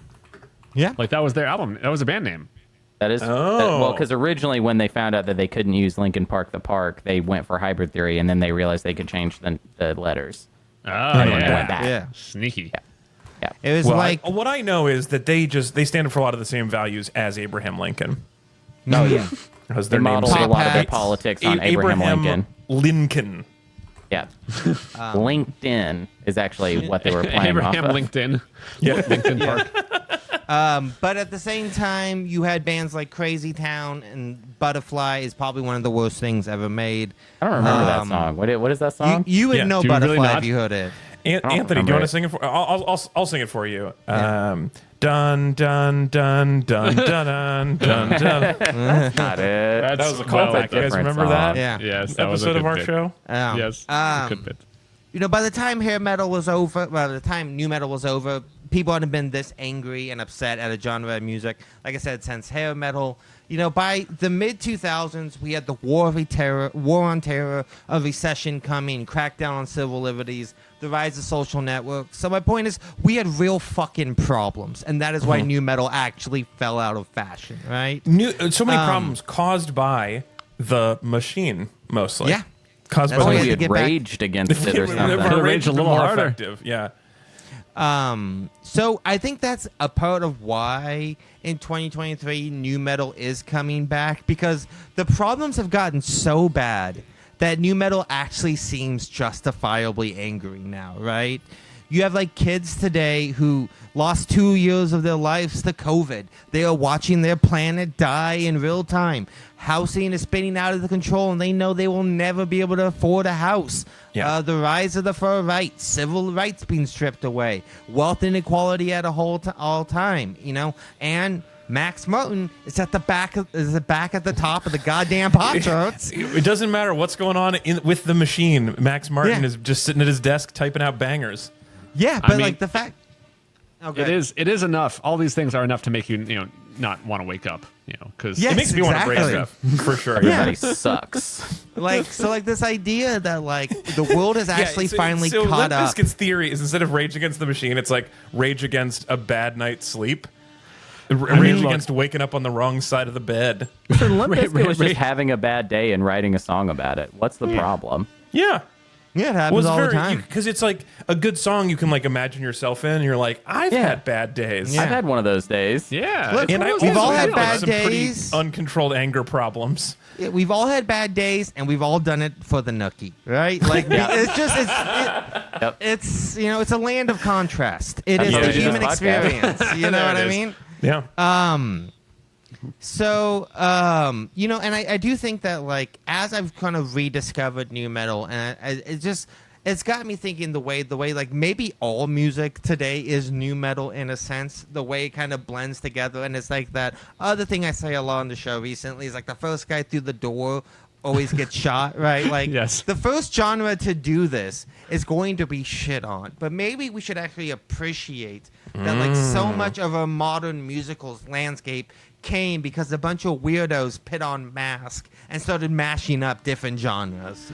Yeah. Like that was their album. That was a band name. That is, well, because originally when they found out that they couldn't use Linkin Park the Park, they went for Hybrid Theory, and then they realized they could change the letters. Oh, And then they went back. Yeah. Sneaky. Yeah. It was Well, like... what I know is that they stand for a lot of the same values as Abraham Lincoln. Oh, yeah. Because They their names modeled a lot of their hats. politics on Abraham Lincoln. Lincoln. Yeah. LinkedIn is actually what they were playing Abraham off of. LinkedIn. Yeah. Linkin Park. But at the same time, you had bands like Crazy Town, and Butterfly is probably one of the worst things ever made. I don't remember that song. What is that song? You would Yeah. know Do you really Butterfly not? if you heard it. Anthony, do you want to sing it for? I'll sing it for you. Dun dun dun dun dun dun dun dun. That's not it. That was a well, callback. You guys different remember song. that? Yeah. Yes, that was a Episode good of our bit. show. Yes, good bit. You know, by the time hair metal was over, by the time new metal was over, people hadn't been this angry and upset at a genre of music. Like I said, since hair metal, you know, by the mid 2000s, we had the war on terror, of recession coming, crackdown on civil liberties, the rise of social networks. So my point is, we had real fucking problems, and that is why new metal actually fell out of fashion, right? So many problems caused by the machine, mostly. Yeah. Caused That's by why If we you had to had get back- raged against it or something. Could've raged a little more harder. effective. Yeah. So I think that's a part of why in 2023 new metal is coming back, because the problems have gotten so bad that new metal actually seems justifiably angry now, right? You have like kids today who lost 2 years of their lives to COVID. They are watching their planet die in real time. Housing is spinning out of the control, and they know they will never be able to afford a house. Yeah. The rise of the far right, civil rights being stripped away, wealth inequality at a all time, and Max Martin is at the back at the top of the goddamn pop charts. It doesn't matter what's going on with the machine. Max Martin Yeah. is just sitting at his desk typing out bangers. Yeah, I but mean, like the fact. Okay. It is enough. All these things are enough to make you not want to wake up. Because Yes, It makes me want to break exactly. stuff for sure. Everybody sucks. Like this idea that like the world has actually finally so caught Limp up. Bizkit's theory is instead of Rage Against the Machine, it's like Rage Against a bad night's sleep. Rage look- Against waking up on the wrong side of the bed. Limp Bizkit was Ray- just having a bad day and writing a song about it. What's the problem? Yeah. Yeah, it happens all the very time. because it's like a good song you can like imagine yourself in. And you're like, I've Yeah. had bad days. Yeah. I've had one of those days. yeah, Look, And we've all had have, bad some pretty days. uncontrolled anger problems. We've all had bad days, and we've all done it for the nookie, right? Like it's just Yep. it's it's a land of contrast. It That's is what the we do human this podcast. experience. You know There what it I is. mean? Yeah. So, and I do think that, like, as I've kind of rediscovered new metal, and it's got me thinking the way, like, maybe all music today is new metal in a sense, the way it kind of blends together. And it's like that other thing I say a lot on the show recently is like the first guy through the door always gets shot, right? Like, Yes. the first genre to do this is going to be shit on. But maybe we should actually appreciate that, like, so much of our modern musicals landscape came because a bunch of weirdos put on masks and started mashing up different genres.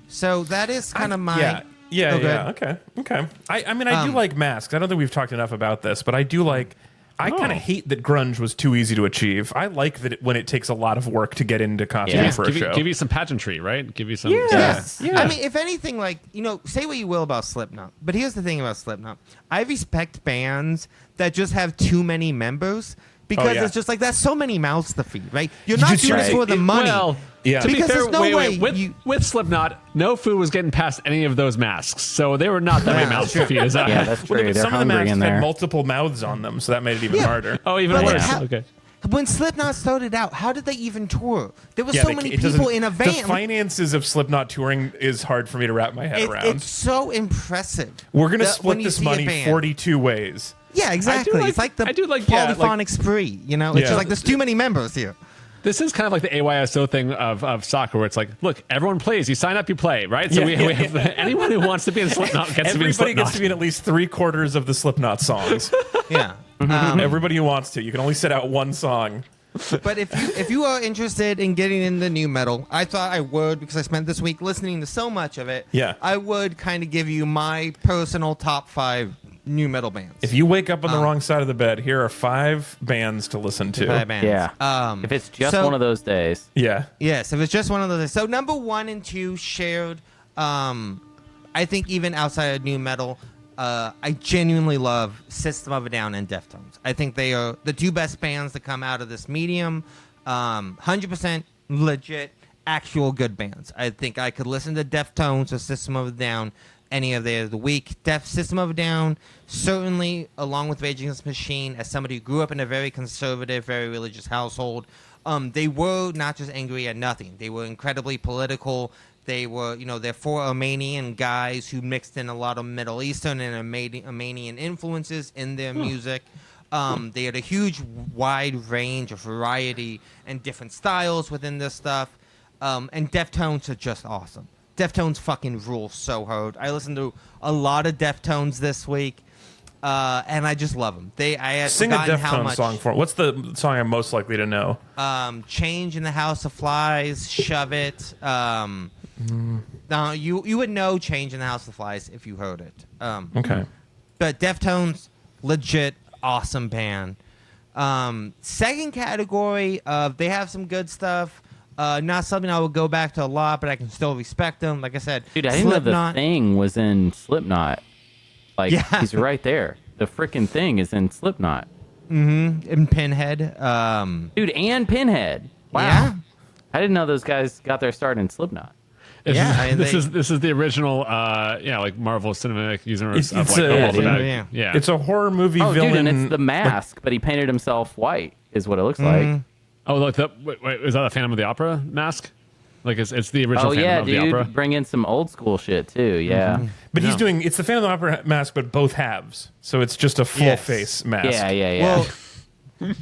So that is kind of my... Yeah. Okay. Okay. I mean, I do like masks. I don't think we've talked enough about this, but I do like. I kind of hate that grunge was too easy to achieve. I like that when it takes a lot of work to get into costume Yeah. for a give, show. give you some pageantry, right? Give you some. Yes. Yeah. I mean, if anything, like, say what you will about Slipknot, but here's the thing about Slipknot. I respect bands that just have too many members because yeah. it's just like, that's so many mouths to feed, right? You're not just- doing this right. for the money. Well, Yeah. to be Because fair, there's no way with, you- with Slipknot, no food was getting past any of those masks, so they were not that many mouths to feed. Yeah, that's Well, true. but They're some of the hungry masks in had there. multiple mouths on them, so that made it even Yeah. harder. Oh, even But, like, worse. how- Okay. When Slipknot started out, how did they even tour? There were Yeah, so many it doesn't- people in a van. The finances of Slipknot touring is hard for me to wrap my head around. It's so impressive. We're gonna that when split you this see a money band- 42 ways. Yeah, exactly. like- It's like the I do like- yeah, polyphonic spree. It's Yeah. just like there's too many members here. This is kind of like the AYSO thing of soccer, where it's like, look, everyone plays. You sign up, you play, right? So we have anyone who wants to be in Slipknot gets to be in Everybody Slipknot. gets to be in at least 3/4 of the Slipknot songs. Yeah. Everybody who wants to. You can only set out one song. But if you are interested in getting into new metal, I thought I would, because I spent this week listening to so much of it. Yeah. I would kind of give you my personal top 5 new metal bands. If you wake up on the wrong side of the bed, here are 5 bands to listen to. 5 bands. Yeah. If it's just so- one of those days. Yeah. Yes, if it's just one of those. So number 1 and 2 shared. I think even outside of new metal, I genuinely love System of a Down and Deftones. I think they are the 2 best bands to come out of this medium. 100% legit, actual good bands. I think I could listen to Deftones or System of a Down any of the week. System of a Down, certainly, along with Rage Against the Machine, as somebody who grew up in a very conservative, very religious household, they were not just angry at nothing. They were incredibly political. They were, they're 4 Armenian guys who mixed in a lot of Middle Eastern and Armenian influences in their music. They had a huge, wide range of variety and different styles within this stuff. And Deftones are just awesome. Deftones fucking rule so hard. I listened to a lot of Deftones this week, and I just love them. I had Sing a forgotten how Deftones much. song for. What's the song I'm most likely to know? Change in the House of Flies, Shove It. Now you would know Change in the House of Flies if you heard it. Okay. But Deftones, legit awesome band. Second category of they have some good stuff. Not something I would go back to a lot, but I can still respect them. Like I said, Dude, I didn't know the Slipknot. Thing was in Slipknot. Like, Yeah. he's right there. The freaking Thing is in Slipknot. And Pinhead. Dude, and Pinhead. Wow. Yeah. I didn't know those guys got their start in Slipknot. This is the original, like Marvel Cinematic Universe of It's like a- problematic. yeah. It's a horror movie Oh, villain. dude, and it's the mask, but he painted himself white, is what it looks like. Oh, look, wait, is that a Phantom of the Opera mask? Like it's the original Oh, Phantom yeah, of the Opera. dude. Bring in some old school shit, too. Yeah. But he's doing it's the Phantom of the Opera mask, but both halves. So it's just a full Yes. face mask. Yeah. Well,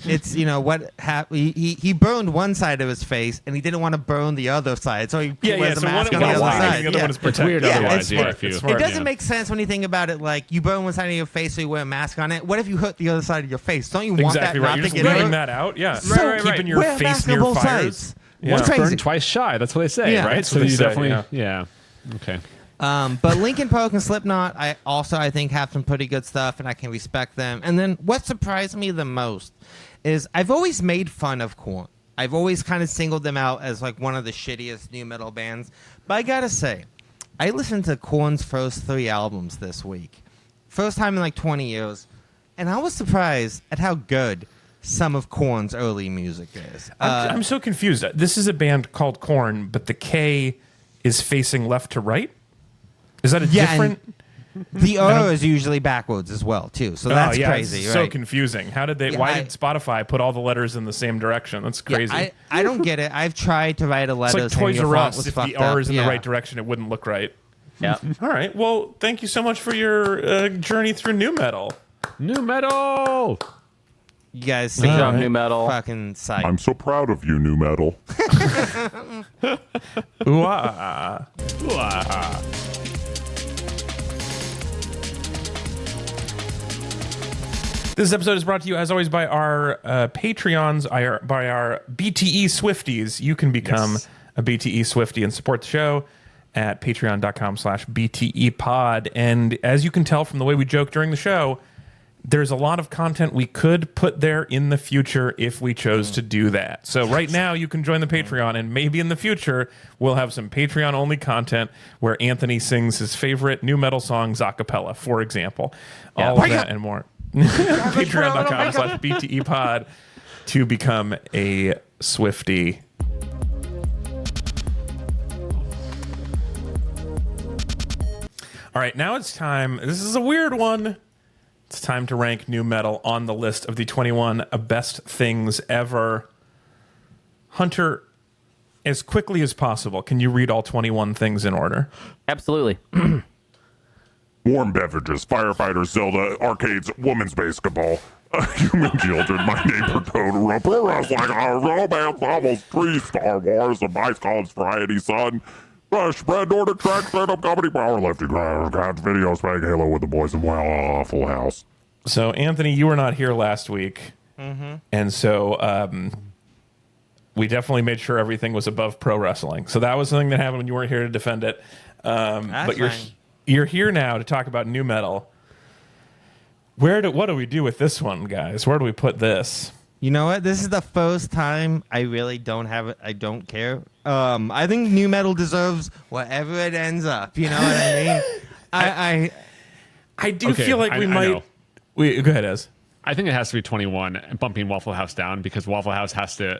it's what happened. He burned one side of his face, and he didn't want to burn the other side, so he wears a So mask one on the is other hiding, side. the other one is It's protected. weird Yeah, otherwise. it's Yeah, smart. if you, It's smart. It doesn't yeah. make sense when you think about it. Like you burn one side of your face, so you wear a mask on it. What if you hurt the other side of your face? Don't you want Exactly that right. not You're to just get leaving hurt? that out. Yeah. So Keeping your wear a face mask on near both fires. sides. Yeah. What's crazy? Burn twice shy. That's what they say, Yeah. right? That's So what they you say, definitely, yeah. Okay. But Linkin Park and Slipknot, I think have some pretty good stuff, and I can respect them. And then what surprised me the most is I've always made fun of Korn. I've always kind of singled them out as like one of the shittiest new metal bands. But I gotta say, I listened to Korn's first 3 albums this week, first time in like 20 years, and I was surprised at how good some of Korn's early music is. I'm so confused. This is a band called Korn, but the K is facing left to right. Is that a different? The O is usually backwards as well too, so that's crazy. It's right? so confusing. How did they? Yeah, why did Spotify put all the letters in the same direction? That's crazy. Yeah, I don't get it. I've tried to write a it's letter like saying Toys your R font Us. was If fucked the R up. is in the Yeah. right direction, it wouldn't look right. Yeah. All right. Well, thank you so much for your journey through new metal. New metal. You guys Good seem job, new metal. fucking psyched. I'm so proud of you, new metal. Ooh, ah. This episode is brought to you, as always, by our Patreons, by our BTE Swifties. You can become a BTE Swiftie and support the show at patreon.com/BTEpod. And as you can tell from the way we joke during the show, there's a lot of content we could put there in the future if we chose to do that. So right now you can join the Patreon, and maybe in the future we'll have some Patreon-only content where Anthony sings his favorite new metal songs a cappella, for example. All of that and more. Patreon.com/BTEpod to become a Swiftie. All right, now it's time. This is a weird one. It's time to rank new metal on the list of the 21 best things ever. Hunter, as quickly as possible, can you read all 21 things in order? Absolutely. Warm beverages, firefighters, Zelda, arcades, women's basketball, human children, my neighbor Totoro, pro wrestling, romance novels, trees, Star Wars, a nice college variety, son, spread Nordic track, stand-up comedy, powerlifting, got videos playing Halo with the boys in Waffle House. So, Anthony, you were not here last week. And so we definitely made sure everything was above pro wrestling. So that was something that happened when you weren't here to defend it. But you're here now to talk about new metal. What do we do with this one, guys? Where do we put this? You know what? This is the first time I really don't have it. I don't care. I think new metal deserves whatever it ends up. You know what I mean? I do Okay, feel like we I might. know. Go ahead, Ez. I think it has to be 21 and bumping Waffle House down because Waffle House has to.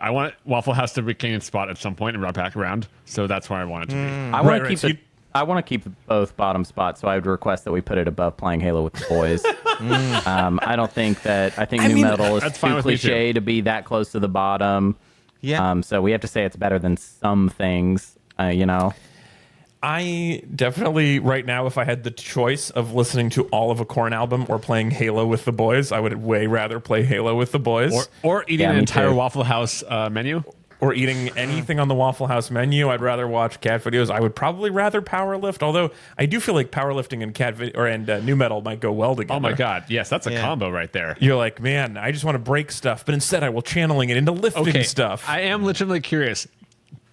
I want Waffle House to regain its spot at some point and run back around. So that's where I want it to be. I want to right, keep so it. I want to keep both bottom spots, so I would request that we put it above playing Halo with the boys. I don't think that. I think new metal is that's fine too with me, too. cliche to be that close to the bottom. Yeah. So we have to say it's better than some things. You know. I definitely, right now, if I had the choice of listening to all of a Korn album or playing Halo with the boys, I would way rather play Halo with the boys. Or eating Yeah, an me entire too. Waffle House menu. Or eating anything on the Waffle House menu. I'd rather watch cat videos. I would probably rather powerlift, although I do feel like powerlifting and new metal might go well together. Oh my God! Yes, that's a Yeah. combo right there. You're like, man, I just want to break stuff, but instead I will channeling it into lifting stuff. I am legitimately curious.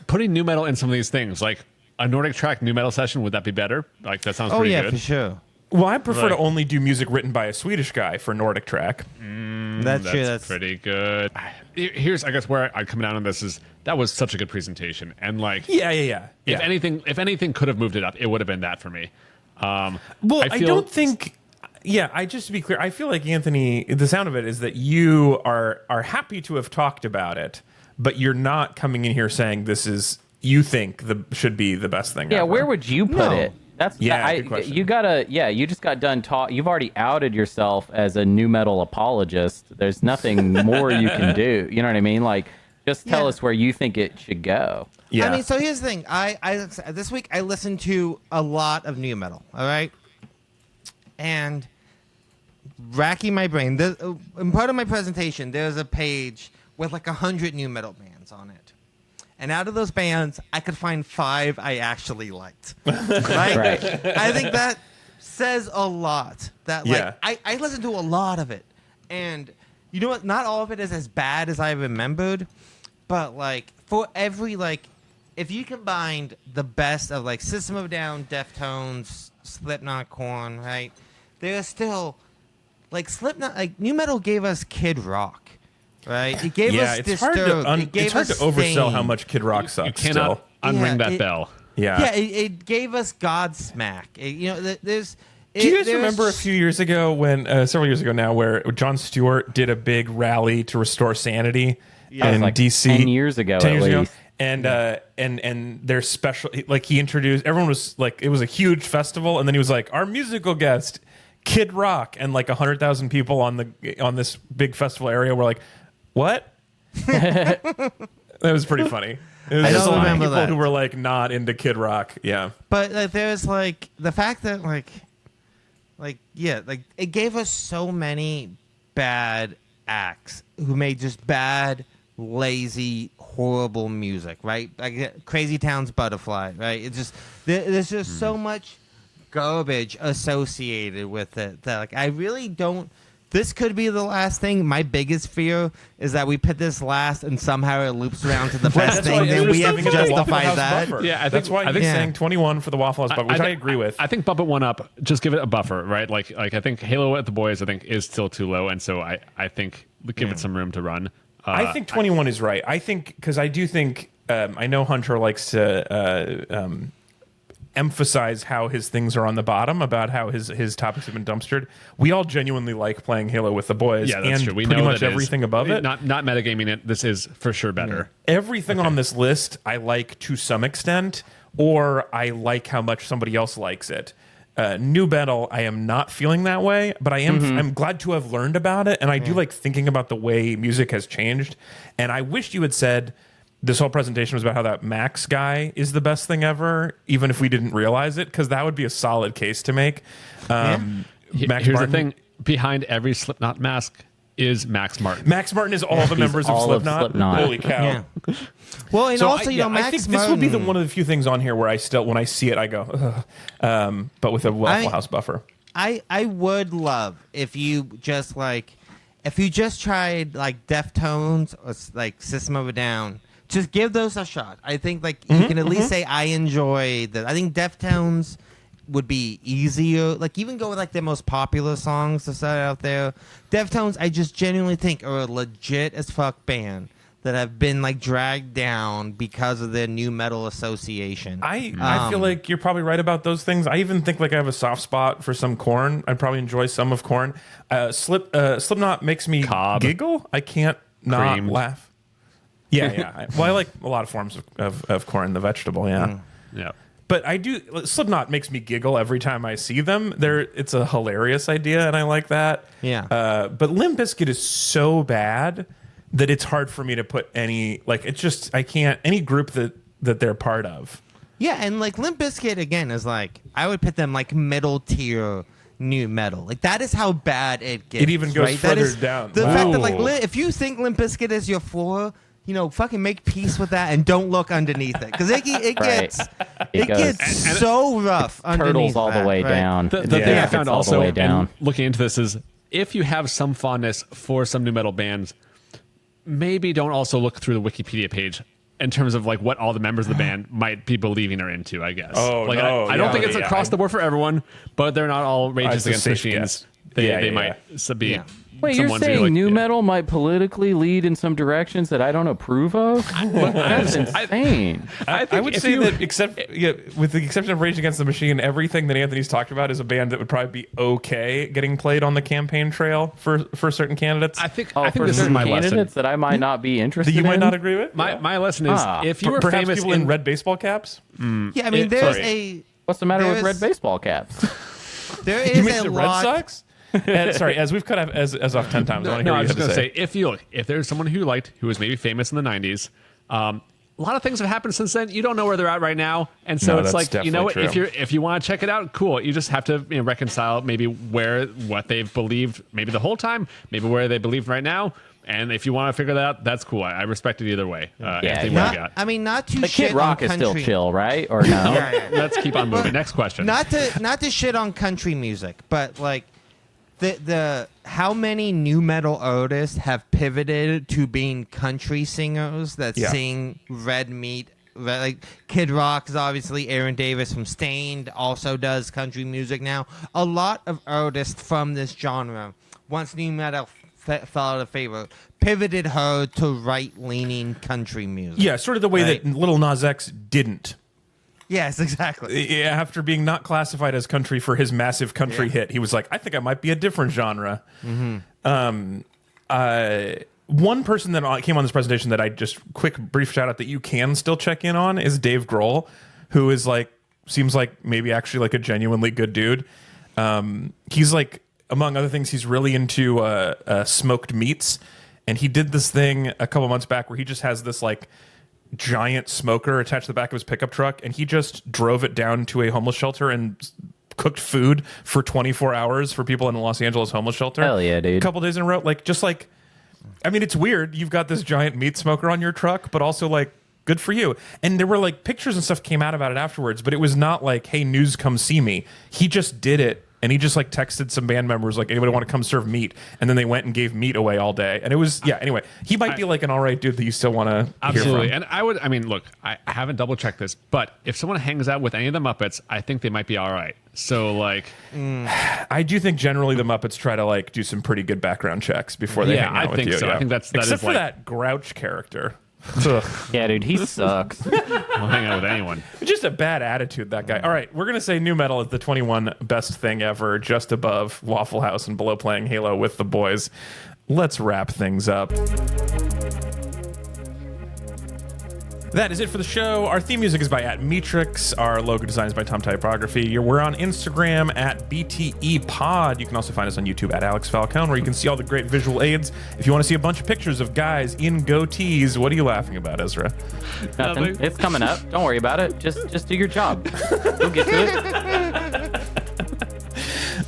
Putting new metal in some of these things, like a Nordic track new metal session, would that be better? Like that sounds Oh pretty yeah, good. for sure. Well, I prefer to Like- only do music written by a Swedish guy for Nordic Track. That's true. That's pretty good. Here's, I guess, where I come down on this is that was such a good presentation, and like, Yeah. if anything could have moved it up, it would have been that for me. Well, I feel- don't think. Yeah, just to be clear, I feel like Anthony. The sound of it is that you are happy to have talked about it, but you're not coming in here saying this is you think should be the best thing. Yeah, ever. where would you put No. it? That's good question. You just got done you've already outed yourself as a new metal apologist. There's nothing more you can do. You know what I mean? Like, just tell us where you think it should go. Yeah. I mean, so here's the thing. I this week I listened to a lot of new metal. All right, and racking my brain. In part of my presentation, there's a page with like 100 new metal bands on it. And out of those bands, I could find 5 I actually liked. Right? I think that says a lot. That like I listened to a lot of it, and you know what? Not all of it is as bad as I remembered, but like for every like, if you combined the best of like System of a Down, Deftones, Slipknot, Korn, right? There's still like Slipknot. Like new metal gave us Kid Rock. Right, it gave us it's hard to it's hard to oversell how much Kid Rock sucks. You cannot unring that bell. Yeah. It gave us Godsmack. There's. Do you guys remember a few years ago when several years ago now, where Jon Stewart did a big rally to restore sanity in like DC 10 years ago, 10 years at ago, least. and their special, like he introduced, everyone was like, it was a huge festival, and then he was like, our musical guest, Kid Rock, and like 100,000 people on this big festival area were like, what? That was pretty funny. It was I just a don't lot of remember people that. who were like not into Kid Rock. Yeah. But there's like the fact that like it gave us so many bad acts who made just bad, lazy, horrible music, right? Like Crazy Town's Butterfly, right? It's just there's just so much garbage associated with it that like I really don't. This could be the last thing. My biggest fear is that we put this last and somehow it loops around to the best thing. Then we have to justify that. Yeah, that's why he's saying 21 for the Waffle House buffer, which I agree with. I think bump it one up. Just give it a buffer, right? Like I think Halo at the Boys, I think, is still too low, and so I think give it some room to run. I think 21 is right. I think because I do think I know Hunter likes to emphasize how his things are on the bottom, about how his topics have been dumpstered. We all genuinely like playing Halo with the boys. Yeah, that's and true. We pretty know much that everything above it. Not metagaming it. This is for sure better. Everything on this list I like to some extent, or I like how much somebody else likes it. New metal, I am not feeling that way, but I am. I'm glad to have learned about it, and I do like thinking about the way music has changed. And I wish you had said this whole presentation was about how that Max guy is the best thing ever, even if we didn't realize it, because that would be a solid case to make. Max Here's Martin, the thing: behind every Slipknot mask is Max Martin. Max Martin is all the members of all of Slipknot. Slipknot. Holy cow! Yeah. Well, and So also, Max I think Martin, this will be one of the few things on here where I still, when I see it, I go, ugh. But with a Waffle House buffer. I would love if you just tried like Deftones or like System of a Down. Just give those a shot. I think like you can at least say I enjoy that. I think Deftones would be easier. Like even go with like their most popular songs to start out there. Deftones, I just genuinely think are a legit as fuck band that have been like dragged down because of their new metal association. I feel like you're probably right about those things. I even think like I have a soft spot for some Korn. I'd probably enjoy some of Korn. Slipknot makes me giggle. I can't not Creamed. laugh. Yeah. Well, I like a lot of forms of Korn, the vegetable. Yeah. Yeah. But I do. Slipknot makes me giggle every time I see them. It's a hilarious idea, and I like that. Yeah. But Limp Bizkit is so bad that it's hard for me to put any like. It's just I can't any group that they're part of. Yeah, and like Limp Bizkit again is like I would put them like middle tier new metal. Like that is how bad it gets. It even goes right? further down. The fact that like Ooh. if you think Limp Bizkit is your floor, fucking make peace with that and don't look underneath it because it gets It goes- gets so rough underneath Turtles all the that, way right? down. The It thing I gets found all also the way down. in looking into this is if you have some fondness for some new metal bands, maybe don't also look through the Wikipedia page in terms of like what all the members of the band might be believing or into, I guess. Oh, like, no, I don't think it's yeah. across the board for everyone, but they're not all Rages It's a Against the safe Machines. guess. They Yeah. might be. Yeah. Wait, you're someones who, saying like, new yeah. metal might politically lead in some directions that I don't approve of? That's insane. I would say that, with the exception of Rage Against the Machine, everything that Anthony's talked about is a band that would probably be okay getting played on the campaign trail for certain candidates. I think Oh, for this is certain my candidates lesson. that I might not be interested that you might in? not agree with. My lesson is if you were Perhaps famous people in red baseball caps. Yeah, I mean, there's sorry. What's the matter with There's- red baseball caps? there You is mean a the Red lot. Sox? Sorry, as we've cut off as off 10 times. I want to No, hear I what was you just have gonna to say if there's someone who you liked who was maybe famous in the '90s, a lot of things have happened since then. You don't know where they're at right now, and so No, it's that's like, you know what? definitely If you want to check it out, cool. You just have to reconcile maybe what they've believed maybe the whole time, maybe where they believe right now. And if you want to figure that out, that's cool. I respect it either way. Anthony, what do you got? I mean, not to The shit Kid Rock on is country. still chill, right? Or no? Yeah. Let's keep on moving. Next question. Not to shit on country music, but like the how many new metal artists have pivoted to being country singers that Yeah. sing red meat. Like Kid Rock is obviously Aaron Davis from Stained also does country music now. A lot of artists from this genre, once new metal fell out of favor, pivoted her to right-leaning country music. Yeah, sort of the way Right. that Lil Nas X didn't. Yes, exactly. After being not classified as country for his massive country hit, he was like, I think I might be a different genre. One person that came on this presentation that I just quick brief shout out that you can still check in on is Dave Grohl, who is like, seems like maybe actually like a genuinely good dude. He's like, among other things, he's really into smoked meats. And he did this thing a couple months back where he just has this like giant smoker attached to the back of his pickup truck, and he just drove it down to a homeless shelter and cooked food for 24 hours for people in the Los Angeles homeless shelter. Hell yeah, dude. A couple days in a row. I mean, it's weird. You've got this giant meat smoker on your truck, but also like, good for you. And there were like pictures and stuff came out about it afterwards, but it was not like, hey, news, come see me. He just did it. And he just like texted some band members like, anybody want to come serve meat? And then they went and gave meat away all day. And it was, anyway, he might be like an all right dude that you still want to Absolutely. hear from. And I mean, look, I haven't double checked this, but if someone hangs out with any of the Muppets, I think they might be all right. So like, I do think generally the Muppets try to like do some pretty good background checks before they hang out with think you. so. I think that Except is for like, that Grouch character. Ugh. Yeah, dude, he sucks. I'll hang out with anyone. Just a bad attitude, that guy. All right, we're going to say new metal is the 21 best thing ever, just above Waffle House and below playing Halo with the boys. Let's wrap things up. That is it for the show. Our theme music is by @Metrix. Our logo design is by Tom Typography. We're on Instagram @BTE Pod. You can also find us on YouTube @Alex Falcone, where you can see all the great visual aids. If you want to see a bunch of pictures of guys in goatees, what are you laughing about, Ezra? Nothing. It's coming up. Don't worry about it. Just do your job. You'll get to it.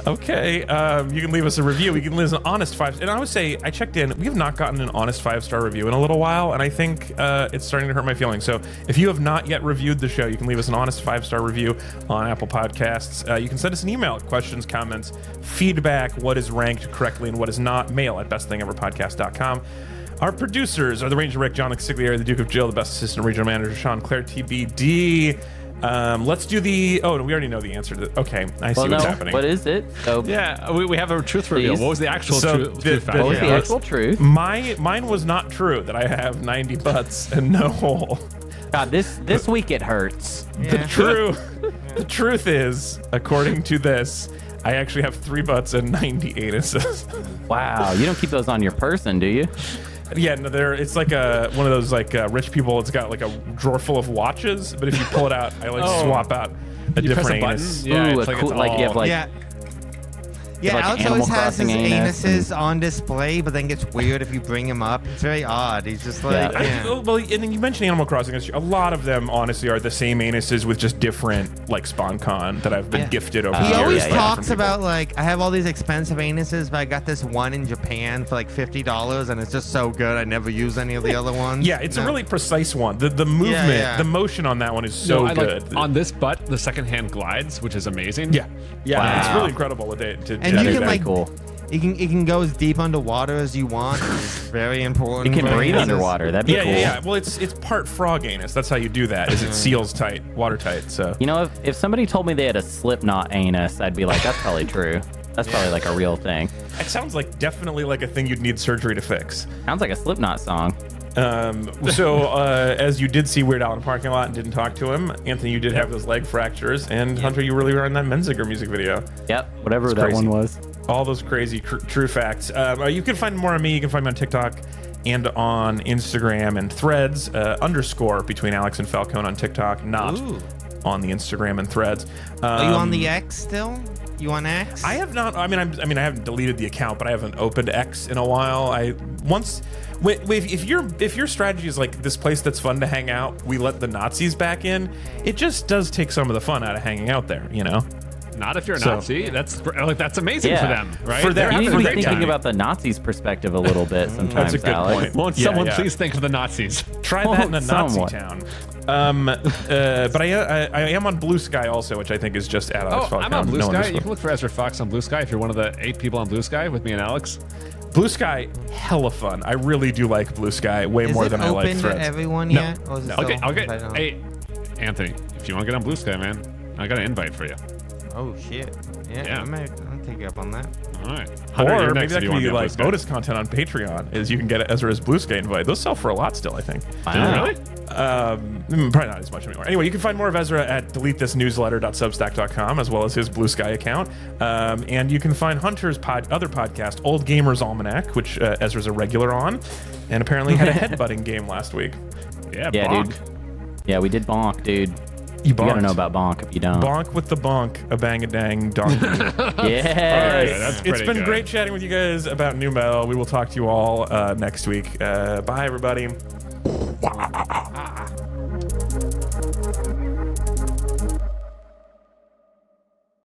Okay, you can leave us a review. You can leave us an honest 5. And I would say, I checked in. We have not gotten an honest 5-star review in a little while, and I think it's starting to hurt my feelings. So if you have not yet reviewed the show, you can leave us an honest 5-star review on Apple Podcasts. You can send us an email, questions, comments, feedback, what is ranked correctly and what is not. Mail at bestthingeverpodcast.com. Our producers are the Ranger Rick, John Consigliere, the Duke of Jill, the best assistant regional manager, Sean Claire TBD. Let's do the. Oh, we already know the answer to. Okay, I see what's happening. What is it? So, Yeah, we have a truth reveal. Please. What was the actual truth fact? what was the Yeah. actual truth? Mine was not true that I have 90 butts and no hole. God, this week it hurts. The truth is, according to this, I actually have 3 butts and 90 anuses. Wow, you don't keep those on your person, do you? Yeah, no, it's like one of those like rich people. It's got like a drawer full of watches, but if you pull it out, I like swap out a You press different a button? anus. Yeah, Ooh, it's a like cool, it's like you have all- like Yeah. Yeah, like Alex Animal always has his Crossing anus anuses on display, but then gets weird if you bring him up. It's very odd. He's just like, Yeah. Well, and then you mentioned Animal Crossing. A lot of them, honestly, are the same anuses with just different, like SpawnCon that I've been Yeah. gifted over He the years. always by talks different people. about like, I have all these expensive anuses, but I got this one in Japan for like $50, and it's just so good. I never use any of the other ones. Yeah, it's a No. really precise one. The movement, yeah. the motion on that one is so No, I good. like, on this butt, the second hand glides, which is amazing. yeah, Wow. it's really incredible what they did. And you That is can very like, cool. It can go as deep underwater as you want. It's very important. You can for breathe users. underwater. That'd be cool. Yeah. Well, it's part frog anus. That's how you do that. Is it seals tight, watertight. So You know, if somebody told me they had a Slipknot anus, I'd be like, that's probably true. That's probably like a real thing. it sounds like definitely like a thing you'd need surgery to fix. Sounds like a Slipknot song. As you did see Weird Al in the parking lot and didn't talk to him, Anthony, you did have those leg fractures, and Hunter, you really were in that Menzinger music video. Yep, whatever It's that crazy. one was. All those crazy true facts. You can find more on me. You can find me on TikTok and on Instagram and Threads. Underscore between Alex and Falcone on TikTok, not Ooh. on the Instagram and Threads. Are you on the X still? You on X? I have not. I mean, I haven't deleted the account, but I haven't opened X in a while. If your strategy is like this place that's fun to hang out, we let the Nazis back in. It just does take some of the fun out of hanging out there, you know. Not if you're a So- Nazi. That's amazing Yeah. for them, right? For They're them, You need having to a be great thinking time. about the Nazis' perspective a little bit sometimes, That's a good Alex. point. Won't Yeah, someone yeah. please think of the Nazis? Try that in a Nazi Somewhat. town. But I am on Blue Sky also, which I think is just at Alex Oh, Falcone. I'm on Blue No Sky. underscore. You can look for Ezra Fox on Blue Sky if you're one of the 8 people on Blue Sky with me and Alex. Blue Sky, hella fun. I really do like Blue Sky way Is more it than I like open to Threads. everyone No. yet? Or is it No. still Okay, I'll get. invited on? Hey, Anthony, if you want to get on Blue Sky, man, I got an invite for you. Oh shit. Yeah, Yeah. I'll take you up on that. All right. Hunter, Or you're maybe next that if you could wanna be on Blue like Sky. bonus content on Patreon. Is you can get Ezra's Blue Sky invite. Those sell for a lot still, I think. Wow. Really? Probably not as much anymore. Anyway, you can find more of Ezra at delethethisnewsletter.substack.com as well as his Blue Sky account. And you can find Hunter's other podcast, Old Gamer's Almanac, which Ezra's a regular on, and apparently had a headbutting game last week. Yeah, Yeah, bonk. dude. Yeah, we did bonk, dude. You You gotta bonked. know about bonk if you don't. Bonk with the bonk, a bang a dang donkey. Yes. Yeah, that's It's pretty been good. great chatting with you guys about new metal. We will talk to you all next week. Bye, everybody.